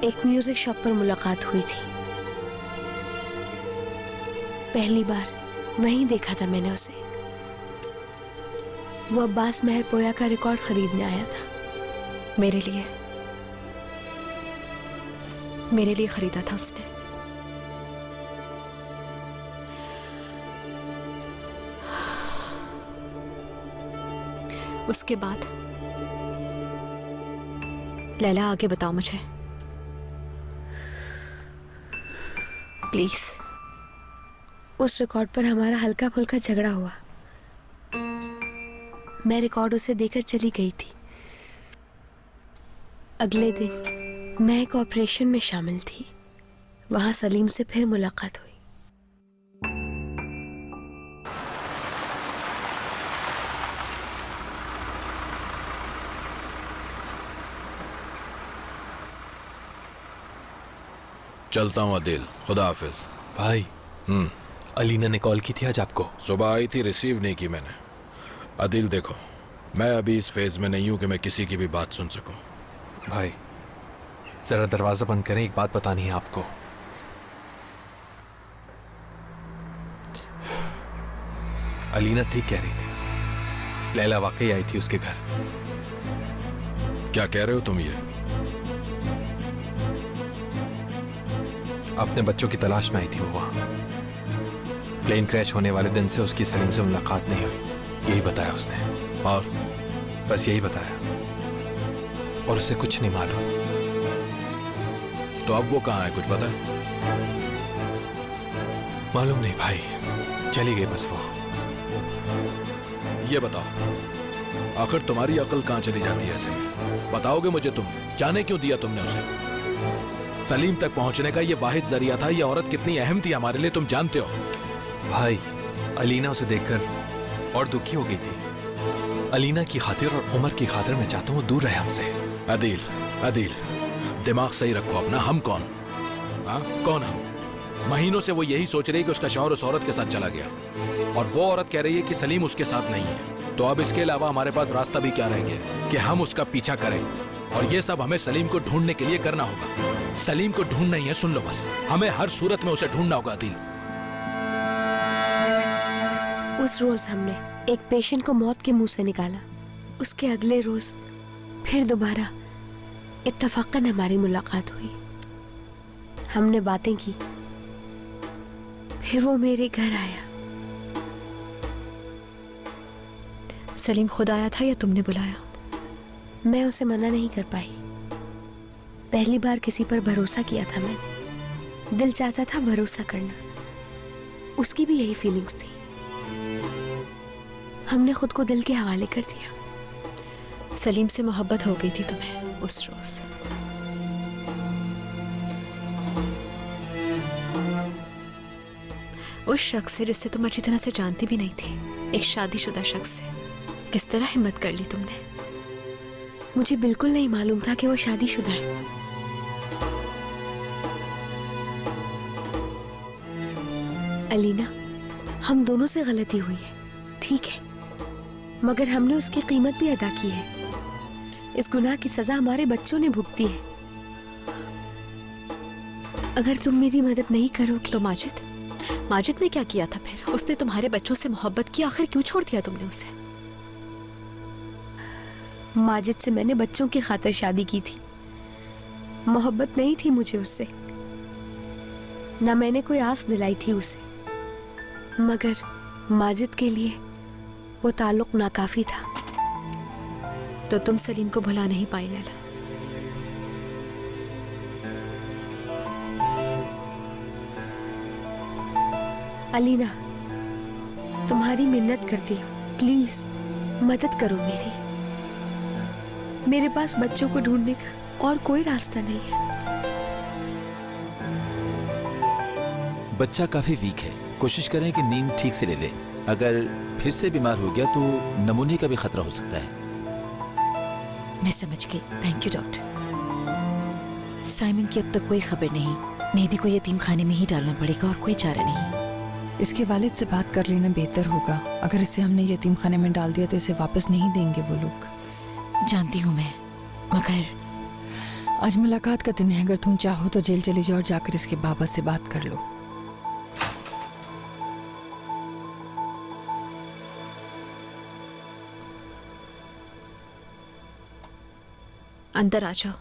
एक म्यूजिक शॉप पर मुलाकात हुई थी। पहली बार वहीं देखा था मैंने उसे। वो अब्बास मेहर पोया का रिकॉर्ड खरीदने आया था। मेरे लिए खरीदा था उसने। उसके बाद लैला आगे बताओ मुझे प्लीज। उस रिकॉर्ड पर हमारा हल्का फुल्का झगड़ा हुआ। मैं रिकॉर्ड उसे देकर चली गई थी। अगले दिन मैं एक ऑपरेशन में शामिल थी। वहां सलीम से फिर मुलाकात हुई। चलता हूँ अदिल, खुदा हाफिज। भाई अलीना ने कॉल की थी आज आपको? सुबह आई थी, रिसीव नहीं की मैंने। अदिल देखो, मैं अभी इस फेज में नहीं हूं कि मैं किसी की भी बात सुन सकूं। भाई जरा दरवाजा बंद करें, एक बात बतानी है आपको। अलीना ठीक कह रही थी, लैला वाकई आई थी उसके घर। क्या कह रहे हो तुम ये? अपने बच्चों की तलाश में आई थी वो वहां। प्लेन क्रैश होने वाले दिन से उसकी सलीम से मुलाकात नहीं हुई, यही बताया उसने। और बस यही बताया, और उससे कुछ नहीं मालूम। तो अब वो कहाँ है, कुछ पता है? मालूम नहीं भाई, चली गई बस वो। ये बताओ, आखिर तुम्हारी अकल कहाँ चली जाती है ऐसे में? बताओगे मुझे तुम, जाने क्यों दिया तुमने उसे? सलीम तक पहुंचने का ये वाहिद जरिया था। ये औरत कितनी अहम थी हमारे लिए, तुम जानते हो। भाई अलीना उसे देखकर और दुखी हो गई थी। अलीना की खातिर और उमर की खातिर मैं चाहता हूँ दूर रहे हमसे। अदील, दिमाग सही रखो अपना। हम कौन? हाँ, कौन हम? महीनों से वो यही सोच रही है कि उसका शौहर उस औरत के साथ चला गया, और वो औरत कह रही है कि सलीम उसके साथ नहीं है। तो अब इसके अलावा हमारे पास रास्ता भी क्या रह गया कि हम उसका पीछा करें? और ये सब हमें सलीम को ढूंढने के लिए करना होगा। सलीम को ढूंढना ही है, सुन लो बस, हमें हर सूरत में उसे ढूंढना होगा। अदील, उस रोज हमने एक पेशेंट को मौत के मुंह से निकाला। उसके अगले रोज फिर दोबारा इत्तफाकन हमारी मुलाकात हुई। हमने बातें की, फिर वो मेरे घर आया। सलीम खुद आया था या तुमने बुलाया? मैं उसे मना नहीं कर पाई। पहली बार किसी पर भरोसा किया था मैंने। दिल चाहता था भरोसा करना। उसकी भी यही फीलिंग्स थी। हमने खुद को दिल के हवाले कर दिया। सलीम से मोहब्बत हो गई थी तुम्हें उस रोज। उस शख्स से जिससे तुम अच्छी तरह से जानती भी नहीं थी, एक शादीशुदा शख्स से। किस तरह हिम्मत कर ली तुमने? मुझे बिल्कुल नहीं मालूम था कि वो शादीशुदा है। अलीना, हम दोनों से गलती हुई है, ठीक है, मगर हमने उसकी कीमत भी अदा की है। इस गुनाह की सजा हमारे बच्चों ने भुगती है। अगर तुम मेरी मदद नहीं करोगी तो माजिद ने क्या किया था फिर? उसने तुम्हारे बच्चों से मोहब्बत की, आखिर क्यों छोड़ दिया तुमने उसे? माजिद से मैंने बच्चों की खातिर शादी की थी, मोहब्बत नहीं थी मुझे उससे, ना मैंने कोई आस दिलाई थी उसे, मगर माजिद के लिए वो ताल्लुक नाकाफी था। तो तुम सलीम को भुला नहीं पाई लैला? अलीना, तुम्हारी मिन्नत करती हूँ, प्लीज मदद करो मेरी। मेरे पास बच्चों को ढूंढने का और कोई रास्ता नहीं है। बच्चा काफी वीक है, कोशिश करें कि नींद ठीक से ले ले। अगर फिर से बीमार हो गया तो नमूने का भी खतरा हो सकता है। मैं समझ गई, थैंक यू डॉक्टर। साइमन की अब तक कोई खबर नहीं। मेहदी को यतीम खाने में ही डालना पड़ेगा और कोई चारा नहीं। इसके वालिद से बात कर लेना बेहतर होगा। अगर इसे हमने यतीम खाने में डाल दिया तो इसे वापस नहीं देंगे वो लोग। जानती हूँ मैं, मगर आज मुलाकात का दिन है। अगर तुम चाहो तो जेल चली जाओ और जाकर इसके बाबा से बात कर लो। अंदर आ जाओ।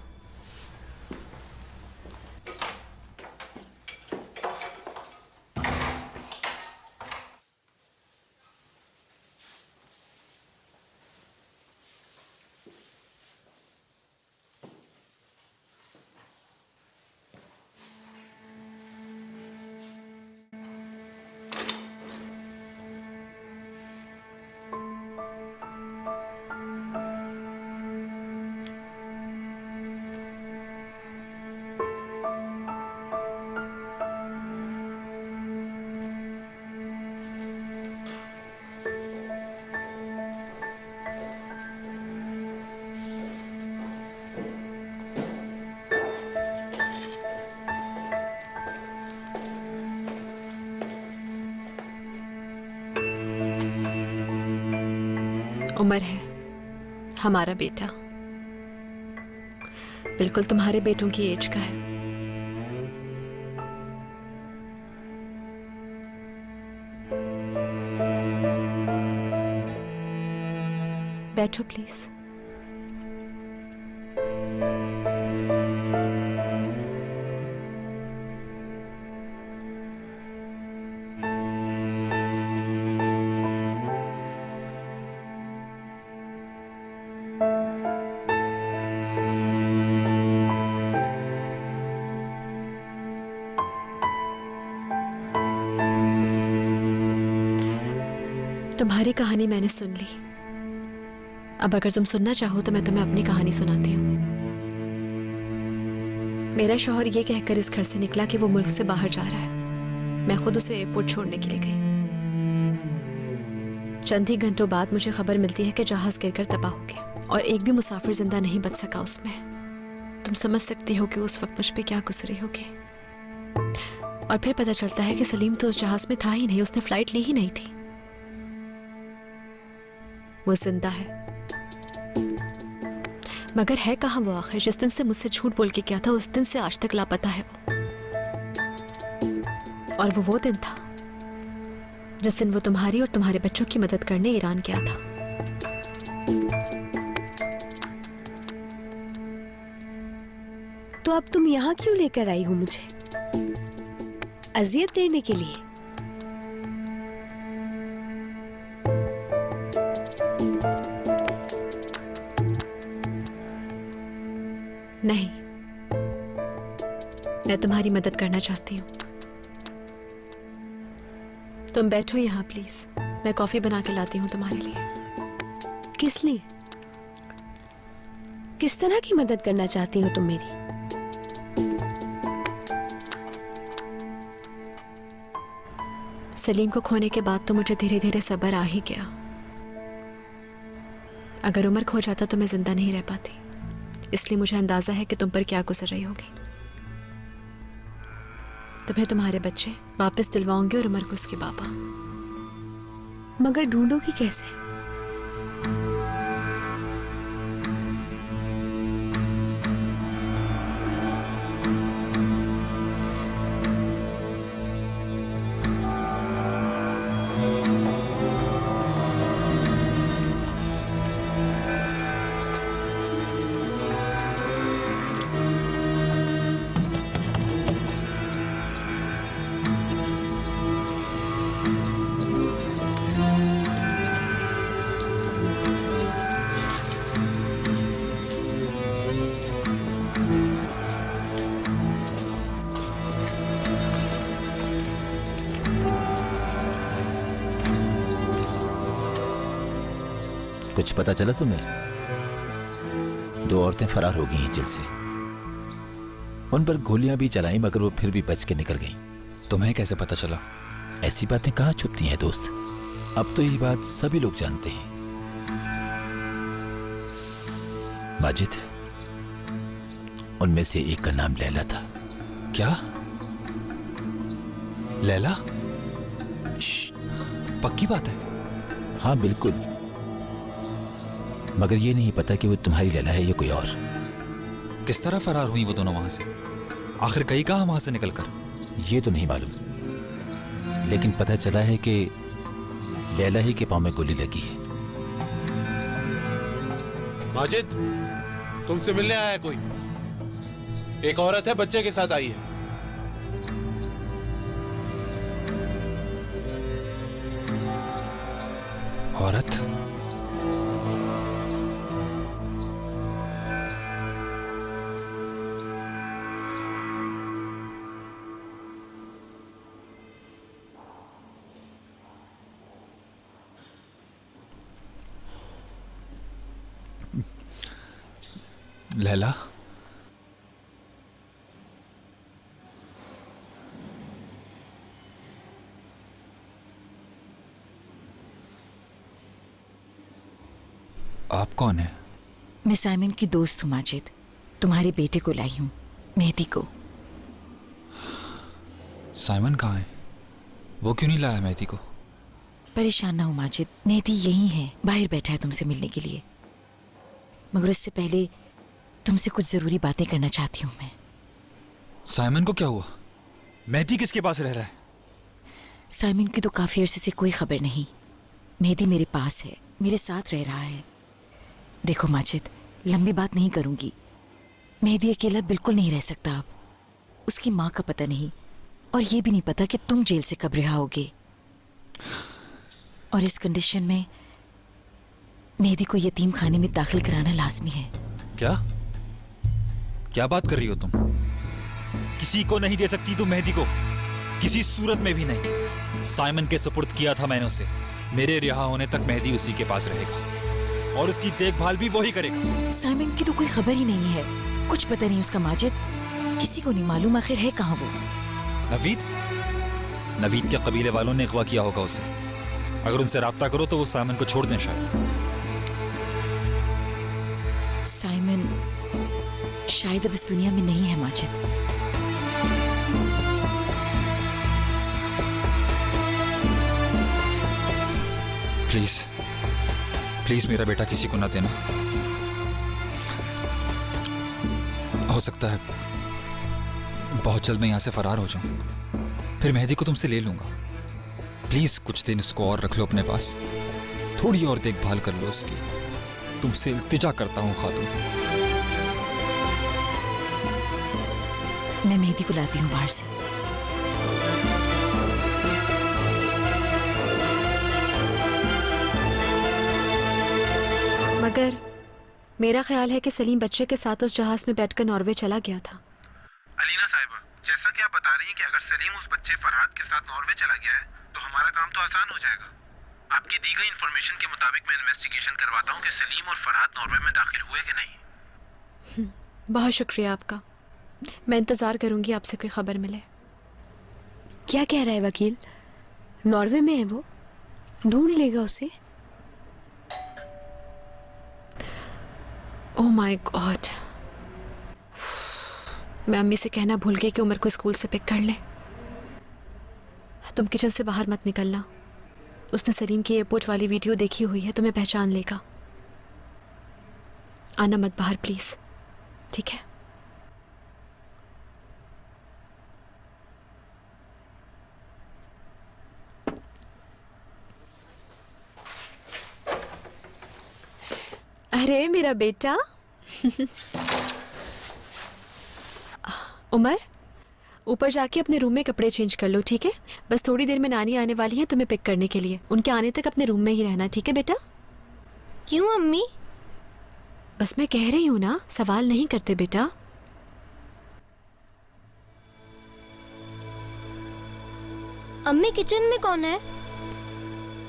उमर है हमारा बेटा, बिल्कुल तुम्हारे बेटों की एज का है। बैठो प्लीज। तुम्हारी कहानी मैंने सुन ली। अब अगर तुम सुनना चाहो तो मैं तुम्हें अपनी कहानी सुनाती हूँ। मेरा शौहर ये कहकर इस घर से निकला कि वो मुल्क से बाहर जा रहा है। मैं खुद उसे एयरपोर्ट छोड़ने के लिए गई। चंद ही घंटों बाद मुझे खबर मिलती है कि जहाज गिरकर तबाह हो गया और एक भी मुसाफिर जिंदा नहीं बच सका उसमें। तुम समझ सकती हो कि उस वक्त मुझ पे क्या गुजरी होगी। और फिर पता चलता है कि सलीम तो उस जहाज में था ही नहीं, उसने फ्लाइट ली ही नहीं थी। वो जिंदा है, मगर है कहाँ वो आखिर? जिस दिन से मुझसे झूठ बोल के क्या था उस दिन से आज तक लापता है वो। और वो दिन था जिस दिन वो तुम्हारी और तुम्हारे बच्चों की मदद करने ईरान गया था। तो अब तुम यहाँ क्यों लेकर आई हो मुझे? अजियत देने के लिए? नहीं, मैं तुम्हारी मदद करना चाहती हूँ। तुम बैठो यहाँ प्लीज, मैं कॉफी बना के लाती हूँ तुम्हारे लिए। किस लिए? किस तरह की मदद करना चाहती हो तुम मेरी? सलीम को खोने के बाद तो मुझे धीरे धीरे सब्र आ ही गया। अगर उमर खो जाता तो मैं जिंदा नहीं रह पाती। इसलिए मुझे अंदाजा है कि तुम पर क्या गुजर रही होगी। तुम्हें तुम्हारे बच्चे वापस दिलवाऊंगे और उमर को उसके बाबा। मगर ढूंढोगी कैसे? कुछ पता चला तुम्हें? 2 औरतें फरार हो गई हैं जेल से। उन पर गोलियां भी चलाई मगर वो फिर भी बच के निकल गईं। तुम्हें कैसे पता चला? ऐसी बातें कहाँ छुपती हैं दोस्त। अब तो ये बात सभी लोग जानते हैं। माजिद, उनमें से एक का नाम लैला था। क्या? लैला? पक्की बात है? हाँ बिल्कुल, मगर ये नहीं पता कि वो तुम्हारी लैला है या कोई और। किस तरह फरार हुई वो दोनों वहां से? आखिर गई कहां वहां से निकलकर? ये तो नहीं मालूम, लेकिन पता चला है कि लैला ही के पांव में गोली लगी है। माजिद, तुमसे मिलने आया है कोई? एक औरत है, बच्चे के साथ आई है। औरत? लैला? आप कौन है? मैं साइमन की दोस्त हूँ माजिद। तुम्हारे बेटे को लाई हूँ, मेहदी को। साइमन कहाँ है? वो क्यों नहीं लाया मेहदी को? परेशान ना हो माजिद, मेहदी यहीं है, बाहर बैठा है तुमसे मिलने के लिए। मगर उससे पहले तुमसे कुछ जरूरी बातें करना चाहती हूँ मैं। साइमन को क्या हुआ? मेहदी किसके पास रह रहा है? साइमन की तो काफी अरसे से कोई खबर नहीं। मेहदी मेरे पास है, मेरे साथ रह रहा है। देखो माजिद, लंबी बात नहीं करूंगी। मेहदी अकेला बिल्कुल नहीं रह सकता अब। उसकी माँ का पता नहीं, और ये भी नहीं पता कि तुम जेल से कब रिहा होगे। और इस कंडीशन में मेहदी को यतीम खाने में दाखिल कराना लाजमी है। क्या? क्या बात कर रही हो तुम? किसी को नहीं दे सकती तुम मेहदी को, किसी सूरत में भी नहीं। साइमन के सुपुर्द किया था मैंने उसे। मेरे रिहा होने तक मेहदी उसी के पास रहेगा और उसकी देखभाल भी वही करेगा। साइमन की तो कोई खबर ही नहीं है, कुछ पता नहीं उसका माजिद। किसी को नहीं मालूम आखिर है कहाँ वो। नवीद के कबीले वालों ने अगवा किया होगा उसे। अगर उनसे राब्ता करो तो वो साइमन को छोड़ दें शायद। साइमन शायद अब इस दुनिया में नहीं है माजिद। प्लीज प्लीज मेरा बेटा किसी को ना देना। हो सकता है बहुत जल्द मैं यहां से फरार हो जाऊं, फिर मेहदी को तुमसे ले लूंगा। प्लीज कुछ दिन इसको और रख लो अपने पास, थोड़ी और देखभाल कर लो उसकी। तुमसे इल्तिजा करता हूं खातून। मैं मेहदी को लाती हूँ बाहर से। मगर मेरा ख्याल है कि सलीम बच्चे के साथ उस जहाज में बैठकर नॉर्वे चला गया था। अलीना साहिबा, जैसा कि आप बता रही हैं कि अगर सलीम उस बच्चे फरहाद के साथ नॉर्वे चला गया है तो हमारा काम तो आसान हो जाएगा। आपकी दी गई इंफॉर्मेशन के मुताबिक मैं इन्वेस्टिगेशन करवाता हूँ कि सलीम और फरहाद नॉर्वे में दाखिल हुए कि नहीं। बहुत शुक्रिया आपका। मैं इंतजार करूंगी आपसे कोई खबर मिले। क्या कह रहा है वकील? नॉर्वे में है वो? ढूंढ लेगा उसे? ओह माय गॉड, मैं अम्मी से कहना भूल गई कि उमर को स्कूल से पिक कर लें। तुम किचन से बाहर मत निकलना। उसने सलीम की एयरपोर्ट वाली वीडियो देखी हुई है, तुम्हें पहचान लेगा। आना मत बाहर प्लीज, ठीक है? अरे मेरा बेटा। उमर, ऊपर जाके अपने रूम में कपड़े चेंज कर लो, ठीक है? बस थोड़ी देर में नानी आने वाली है तुम्हें पिक करने के लिए। उनके आने तक अपने रूम में ही रहना, ठीक है बेटा? क्यों अम्मी? बस मैं कह रही हूँ ना, सवाल नहीं करते बेटा। अम्मी किचन में कौन है?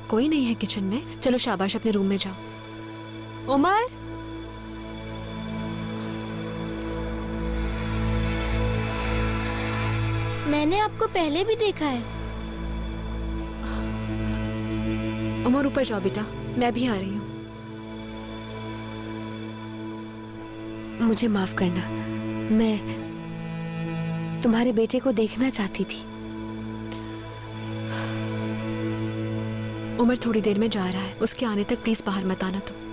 कोई नहीं है किचन में। चलो शाबाश, अपने रूम में जाओ। उमर, मैंने आपको पहले भी देखा है। उमर ऊपर जाओ बेटा, मैं भी आ रही हूँ। मुझे माफ करना, मैं तुम्हारे बेटे को देखना चाहती थी। उमर थोड़ी देर में जा रहा है, उसके आने तक प्लीज बाहर मत आना तुम।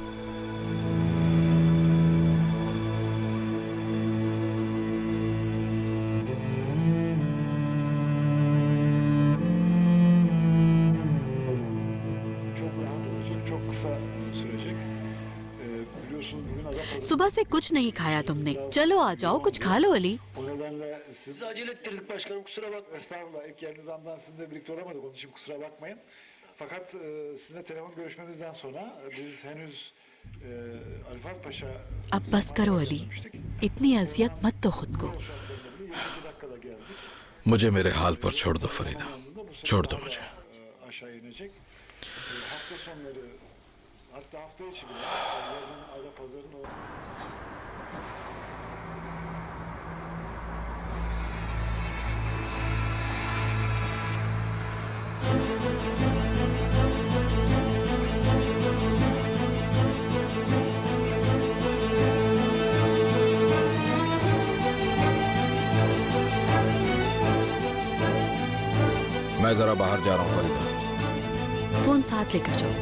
सुबह से कुछ नहीं खाया तुमने। चलो आ जाओ, कुछ खा लो Ali. Sizi acele ettirdik başkanım, kusura bakmayın. Estağfurullah, ilk geldiğiniz andan sizinle birlikte olamadık, onun için kusura bakmayın. Fakat sizinle telefon görüşmenizden sonra biz henüz Ali Fuat Paşa... अब बस करो अली, इतनी अजियत मत दो खुद को। मुझे मेरे हाल पर छोड़ दो फरीदा, छोड़ दो मुझे। aşağı inecek. Hafta sonları, hatta hafta içi bile yazın Ada Pazarı'nın o... मैं जरा बाहर जा रहा हूँ फरीदा। फोन साथ लेकर जाओ।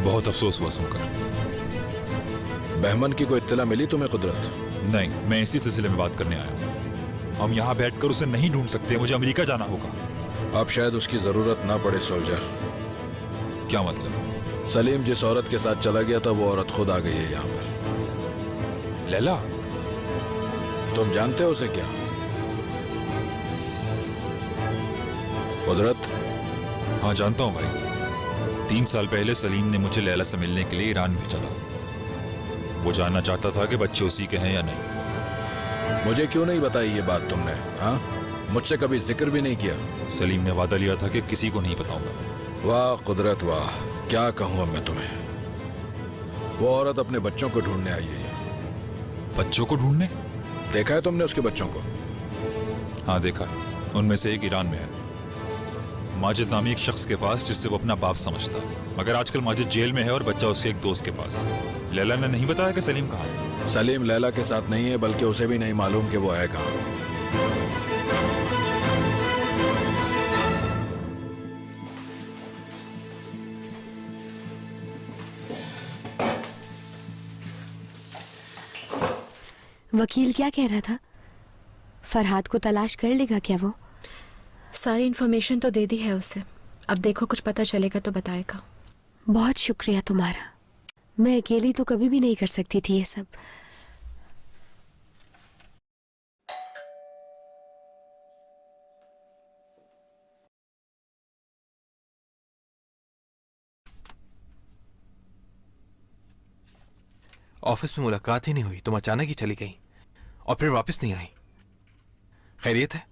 बहुत अफसोस हुआ सुनकर। बहमन की कोई इत्तला मिली तुम्हें कुदरत? नहीं, मैं इसी सिलसिले में बात करने आया हूँ। हम यहाँ बैठकर उसे नहीं ढूंढ सकते, मुझे अमेरिका जाना होगा। अब शायद उसकी जरूरत ना पड़े सोल्जर। क्या मतलब? सलीम जिस औरत के साथ चला गया था वो औरत खुद आ गई है यहाँ पर। लैला? तुम जानते हो उसे क्या? कुदरत? हाँ जानता हूँ भाई। 3 साल पहले सलीम ने मुझे लैला से मिलने के लिए ईरान भेजा था। वो जानना चाहता था कि बच्चे उसी के हैं या नहीं। मुझे क्यों नहीं बताई ये बात तुमने? हाँ, मुझसे कभी जिक्र भी नहीं किया। सलीम ने वादा लिया था कि किसी को नहीं बताऊंगा। वाह कुदरत वाह, क्या कहूँ अब मैं तुम्हें। वो औरत अपने बच्चों को ढूंढने आई है। बच्चों को ढूंढने? देखा है तुमने उसके बच्चों को? हाँ देखा, उनमें से एक ईरान में है, माजिद नामी एक शख्स के पास, जिससे वो अपना बाप समझता। मगर आजकल माजिद जेल में है और बच्चा उसके एक दोस्त के पास। लैला ने नहीं बताया कि सलीम कहाँ है? सलीम लैला के साथ नहीं है, बल्कि उसे भी नहीं मालूम कि वो है कहाँ। वकील क्या कह रहा था? फरहाद को तलाश कर लेगा क्या वो? सारी इन्फॉर्मेशन तो दे दी है उसे। अब देखो कुछ पता चलेगा तो बताएगा। बहुत शुक्रिया तुम्हारा। मैं अकेली तो कभी भी नहीं कर सकती थी ये सब। ऑफिस में मुलाकात ही नहीं हुई, तुम अचानक ही चली गई और फिर वापस नहीं आई। खैरियत है?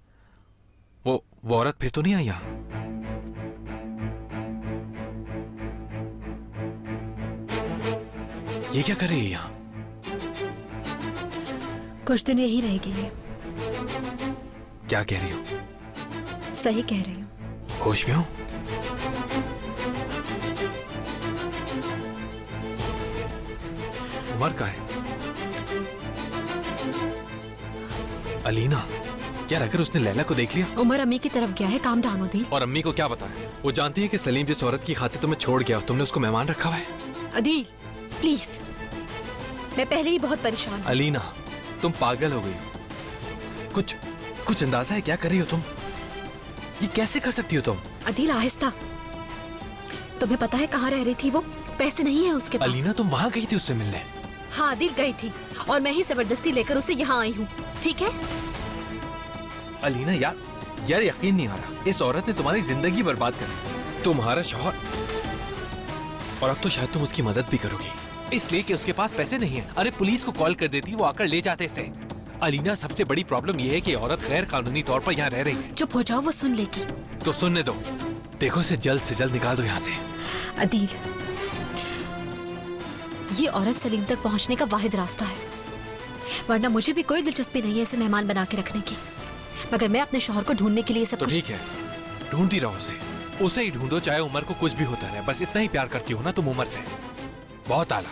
वो औरत फिर तो नहीं आई यहां? ये क्या कर रही है यहां? कुछ दिन यही रहेगी ये। क्या कह रही हो? सही कह रही हूँ। होश में हो? उमर का है? अलीना, यार अगर उसने लैला को देख लिया? उमर अम्मी की तरफ गया है, काम डाउन होती। और अम्मी को क्या पता है? वो जानती है कि सलीम जिस औरत की खातिर तुम्हें छोड़ गया, तुमने उसको मेहमान रखा हुआ है। अदील प्लीज, मैं पहले ही बहुत परेशान हूं। अलीना, तुम पागल हो गई। कुछ अंदाजा है क्या कर रही हो तुम? ये कैसे कर सकती हो तुम? अदील आहिस्ता। तुम्हें पता है कहाँ रह रही थी वो? पैसे नहीं है उसके पास। अलीना, तुम वहां गई थी उससे मिलने? हाँ अदील गई थी और मैं ही जबरदस्ती लेकर उसे यहाँ आई हूँ, ठीक है? अलीना यार यकीन नहीं आ रहा, इस औरत ने तुम्हारी जिंदगी बर्बाद कर दी, तुम्हारा शौहर, और अब तो शायद तुम उसकी मदद भी करोगी, इसलिए कि उसके पास पैसे नहीं है। अरे पुलिस को कॉल कर देती, वो आकर ले जाते इसे। अलीना, सबसे बड़ी प्रॉब्लम यह है कि औरत गैर कानूनी तौर पर यहाँ रह रही है। चुप हो जाओ, वो सुन लेगी। तो सुनने दो। देखो इसे जल्द से जल्द निकाल दो यहाँ से। अदील, ये औरत सलीम तक पहुँचने का वाहिद रास्ता है, वरना मुझे भी कोई दिलचस्पी नहीं है इसे मेहमान बना के रखने की, मगर मैं अपने शौहर को ढूंढने के लिए सब तो ठीक है, ढूंढती रहो उसे ही ढूंढो, चाहे उमर को कुछ भी होता रहे। बस इतना ही प्यार करती हो ना तुम उमर से? बहुत आला,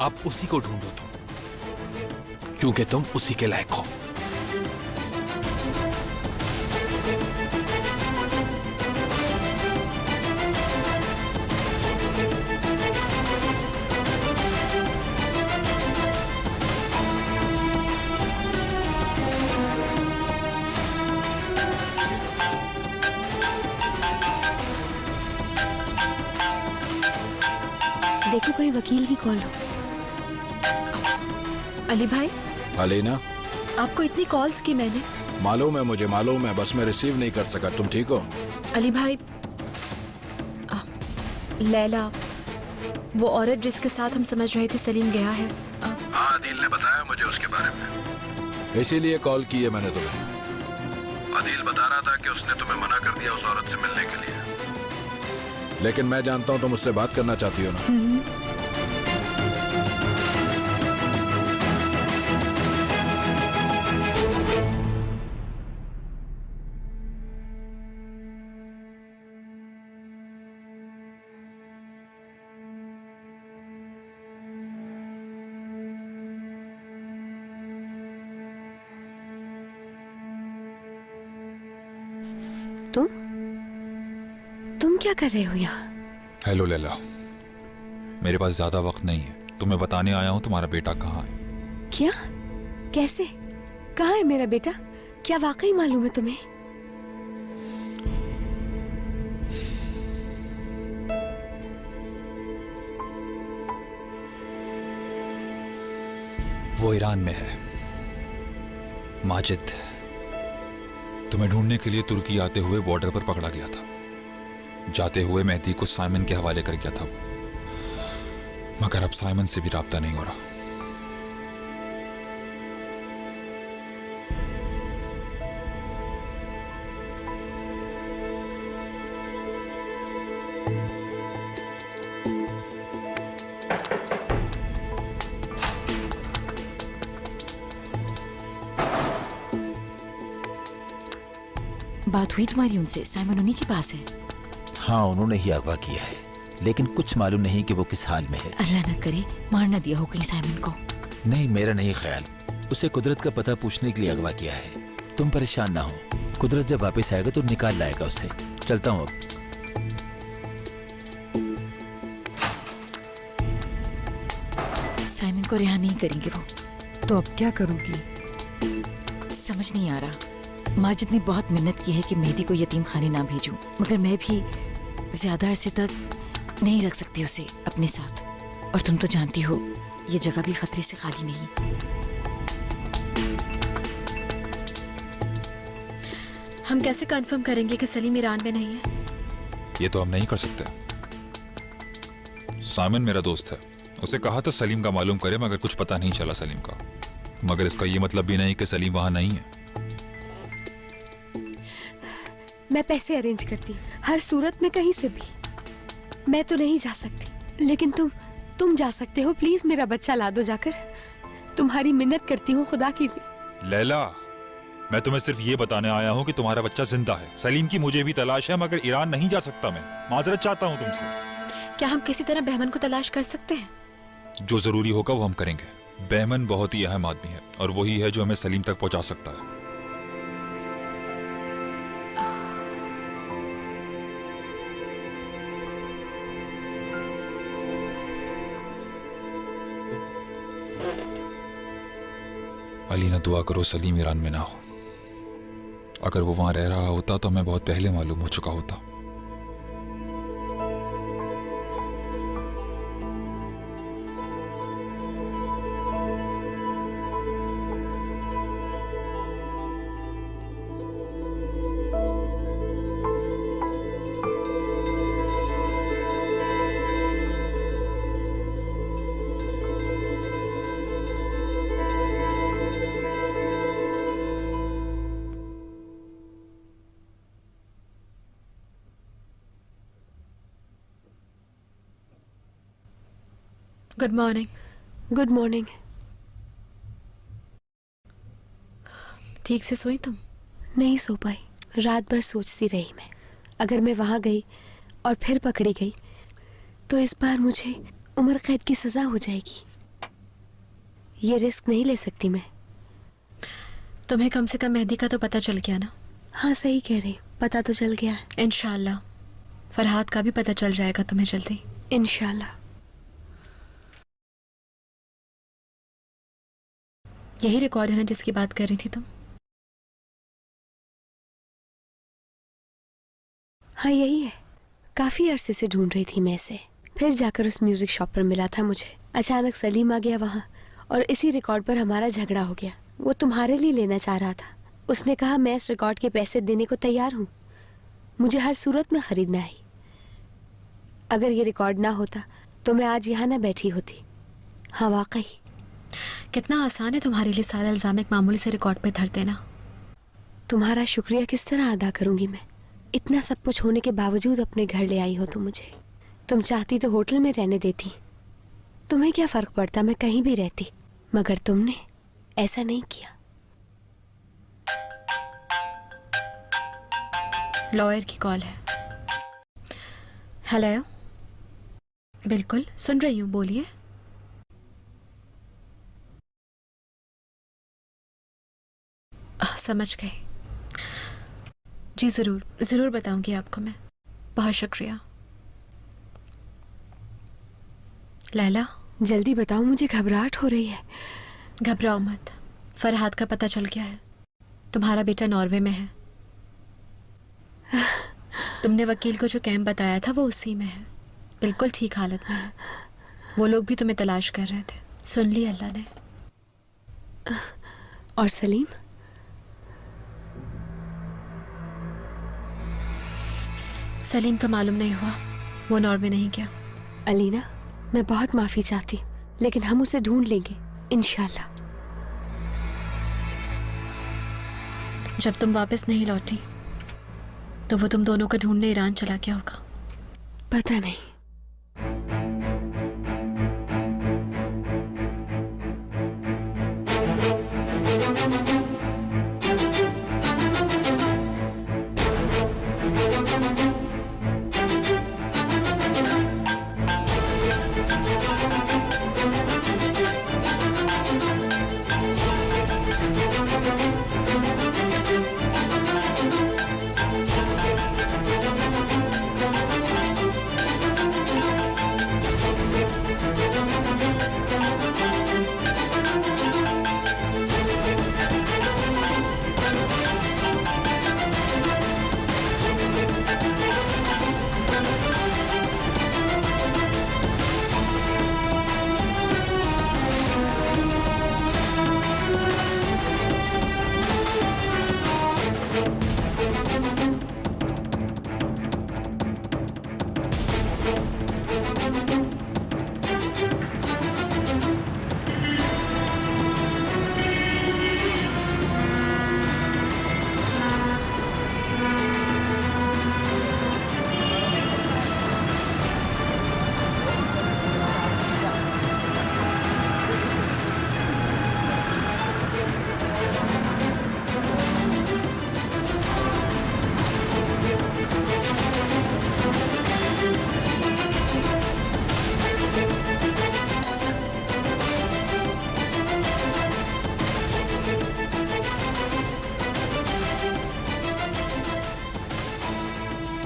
अब उसी को ढूंढो तुम, क्योंकि तुम उसी के लायक हो। देखो कहीं वकील की कॉल हो। अली भाई। अलीना, आपको इतनी कॉल्स की मैंने। मालूम है, मुझे मालूम है, बस मैं रिसीव नहीं कर सका। तुम ठीक हो? अली भाई, लैला, वो औरत जिसके साथ हम समझ रहे थे सलीम गया है। हाँ, अदील ने बताया मुझे उसके बारे में, इसीलिए कॉल की है मैंने तुम्हें। अदील बता रहा था कि उसने तुम्हें मना कर दिया उस औरत से मिलने के लिए, लेकिन मैं जानता हूँ तुम उससे बात करना चाहती हो ना। तुम क्या कर रहे हो यहाँ? हेलो लैला, मेरे पास ज्यादा वक्त नहीं है, तुम्हें बताने आया हूँ तुम्हारा बेटा कहाँ है। क्या? कैसे? कहाँ है मेरा बेटा? क्या वाकई मालूम है तुम्हें? वो ईरान में है। माजिद तुम्हें ढूंढने के लिए तुर्की आते हुए बॉर्डर पर पकड़ा गया था। जाते हुए मेहदी को साइमन के हवाले कर गया था, मगर अब साइमन से भी राब्ता नहीं हो रहा। बात हुई तुम्हारी उनसे? साइमन उन्हीं के पास है? हाँ, उन्होंने ही अगवा किया है, लेकिन कुछ मालूम नहीं कि वो किस हाल में है। अल्लाह न करे मार न दिया हो कहीं साइमन को। नहीं, मेरा नहीं ख्याल, उसे कुदरत का पता पूछने के लिए अगवा किया है। तुम परेशान ना हो, कुदरत जब वापस आएगा तो निकाल लाएगा उसे। चलता हूँ अब। साइमन को रिहा नहीं करेंगे वो। तो अब क्या करोगी? समझ नहीं आ रहा। माजिद ने बहुत मिन्नत की है कि मेहदी को यतीम खाने ना भेजूं, मगर मैं भी ज्यादा अरसे तक नहीं रख सकती उसे अपने साथ। और तुम तो जानती हो ये जगह भी खतरे से खाली नहीं। हम कैसे कंफर्म करेंगे कि सलीम ईरान में नहीं है? ये तो हम नहीं कर सकते। साइमन मेरा दोस्त है, उसे कहा था सलीम का मालूम करे, मगर कुछ पता नहीं चला सलीम का। मगर इसका ये मतलब भी नहीं कि सलीम वहां नहीं है। मैं पैसे अरेंज करती हूँ, हर सूरत में कहीं से भी। मैं तो नहीं जा सकती, लेकिन तुम जा सकते हो। प्लीज मेरा बच्चा ला दो जाकर, तुम्हारी मिन्नत करती हूँ खुदा की भी। लैला, मैं तुम्हें सिर्फ ये बताने आया हूँ कि तुम्हारा बच्चा जिंदा है। सलीम की मुझे भी तलाश है, मगर ईरान नहीं जा सकता मैं। माजरत चाहता हूँ तुमसे। क्या हम किसी तरह बहमन को तलाश कर सकते हैं? जो जरूरी होगा वो हम करेंगे। बहमन बहुत ही अहम आदमी है और वही है जो हमें सलीम तक पहुंचा सकता है। अलीना, दुआ करो सलीम ईरान में ना हो। अगर वो वहां रह रहा होता तो हमें बहुत पहले मालूम हो चुका होता। Good morning. Good morning. ठीक से सोई तुम? नहीं सो पाई, रात भर सोचती रही मैं। अगर मैं वहां गई और फिर पकड़ी गई तो इस बार मुझे उम्र कैद की सजा हो जाएगी। ये रिस्क नहीं ले सकती मैं। तुम्हें कम से कम मेहदी का तो पता चल गया ना? हाँ सही कह रही, पता तो चल गया है। इंशाल्लाह फरहाद का भी पता चल जाएगा तुम्हें जल्दी। इंशाल्लाह। यही रिकॉर्ड है ना जिसकी बात कर रही थी तुम? हाँ यही है। काफी अरसे से ढूंढ रही थी मैं इसे, फिर जाकर उस म्यूजिक शॉप पर मिला था मुझे। अचानक सलीम आ गया वहाँ और इसी रिकॉर्ड पर हमारा झगड़ा हो गया। वो तुम्हारे लिए लेना चाह रहा था। उसने कहा मैं इस रिकॉर्ड के पैसे देने को तैयार हूँ, मुझे हर सूरत में खरीदना है। अगर ये रिकॉर्ड ना होता तो मैं आज यहाँ ना बैठी होती। हाँ वाकई। कितना आसान है तुम्हारे लिए सारा इल्जाम एक मामूली से रिकॉर्ड पे धर देना। तुम्हारा शुक्रिया किस तरह अदा करूंगी मैं? इतना सब कुछ होने के बावजूद अपने घर ले आई हो तुम मुझे। तुम चाहती तो होटल में रहने देती, तुम्हें क्या फर्क पड़ता, मैं कहीं भी रहती। मगर तुमने ऐसा नहीं किया। लॉयर की कॉल है। हेलो। बिल्कुल सुन रही हूँ, बोलिए। समझ गई जी, जरूर जरूर बताऊंगी आपको मैं। बहुत शुक्रिया। लैला जल्दी बताओ, मुझे घबराहट हो रही है। घबराओ मत, फरहाद का पता चल गया है। तुम्हारा बेटा नॉर्वे में है। तुमने वकील को जो कैंप बताया था वो उसी में है, बिल्कुल ठीक हालत में है। वो लोग भी तुम्हें तलाश कर रहे थे, सुन ली अल्लाह ने। और सलीम? सलीम का मालूम नहीं हुआ, वो नॉर्वे नहीं गया। अलीना मैं बहुत माफी चाहती, लेकिन हम उसे ढूंढ लेंगे इंशाल्लाह। जब तुम वापस नहीं लौटी तो वो तुम दोनों को ढूंढने ईरान चला गया होगा। पता नहीं।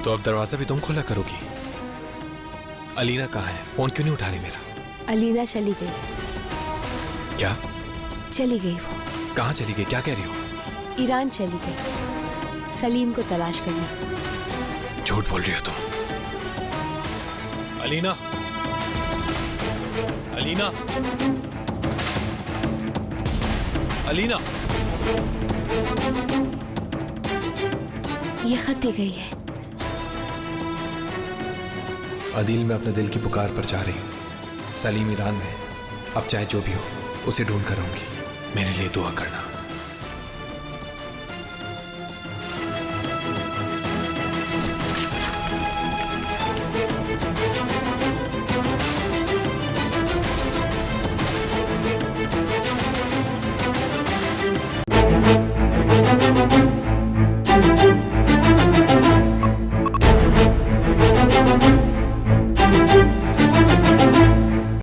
तो अब दरवाजा भी तुम खोला करोगी? अलीना कहाँ है? फोन क्यों नहीं उठा रही मेरा? अलीना चली गई। क्या? चली गई वो। कहाँ चली गई? क्या कह रही हो? ईरान चली गई सलीम को तलाश करने। झूठ बोल रही हो तुम। अलीना, अलीना, अलीना। ये खत दी गई है। अदील, मैं अपने दिल की पुकार पर जा रही हूँ। सलीम ईरान में है। अब चाहे जो भी हो उसे ढूंढ कर रहूंगी। मेरे लिए दुआ करना।